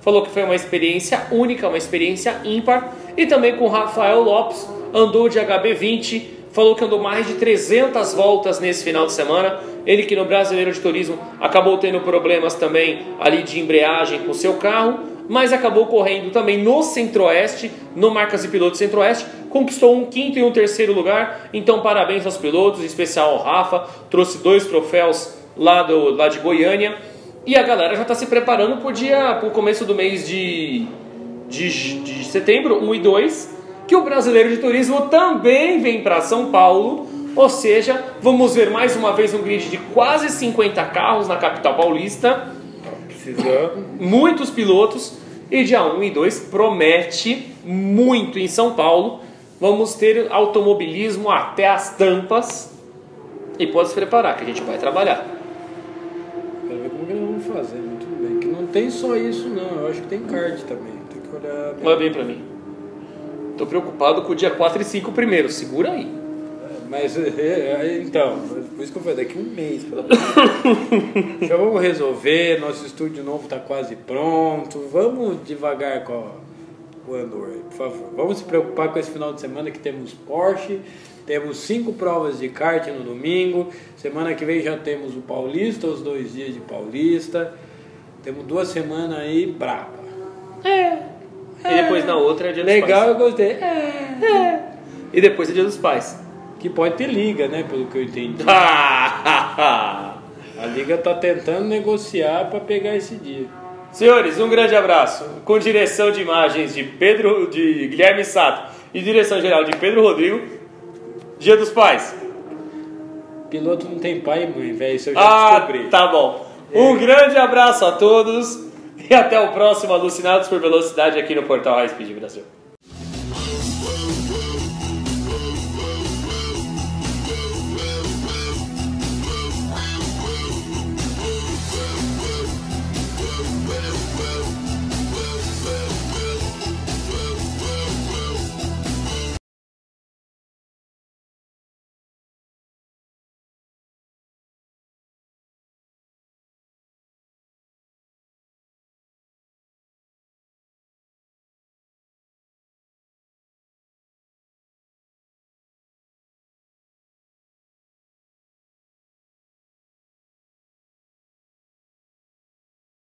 Falou que foi uma experiência única, uma experiência ímpar. E também com o Rafael Lopes, andou de HB20. Falou que andou mais de 300 voltas nesse final de semana. Ele que no Brasileiro de Turismo acabou tendo problemas também ali de embreagem com o seu carro, mas acabou correndo também no Centro-Oeste, no Marcas e Pilotos Centro-Oeste, conquistou um 5º e um 3º lugar. Então parabéns aos pilotos, em especial ao Rafa, trouxe 2 troféus lá de Goiânia. E a galera já está se preparando para o começo do mês de setembro, 1 e 2, que o Brasileiro de Turismo também vem para São Paulo. Ou seja, vamos ver mais uma vez um grid de quase 50 carros na capital paulista. Muitos pilotos. E dia 1 e 2 promete muito em São Paulo. Vamos ter automobilismo até as tampas. E pode se preparar que a gente vai trabalhar. Quero ver como que nós vamos fazer, muito bem. Que não tem só isso não, eu acho que tem kart também. Tem que olhar bem. Olha bem pra mim. Tô preocupado com o dia 4 e 5 primeiro, segura aí. Mas, então, por isso que eu falei, daqui um mês, pelo amor de Deus. Já vamos resolver, nosso estúdio novo está quase pronto. Vamos devagar com o Andor aí, por favor. Vamos se preocupar com esse final de semana que temos Porsche, temos 5 provas de kart no domingo. Semana que vem já temos o Paulista, os 2 dias de Paulista. Temos 2 semanas aí braba. E depois na outra é dia dos Legal, pais. eu gostei. E depois é dia dos pais. Que pode ter liga, né? Pelo que eu entendi. A liga tá tentando negociar para pegar esse dia. Senhores, um grande abraço. Com direção de imagens de Guilherme Sato e direção geral de Pedro Rodrigo. Dia dos pais. Piloto não tem pai e mãe, velho. Isso eu já descobri. Tá bom. Um grande abraço a todos e até o próximo Alucinados por Velocidade aqui no Portal High Speed Brasil.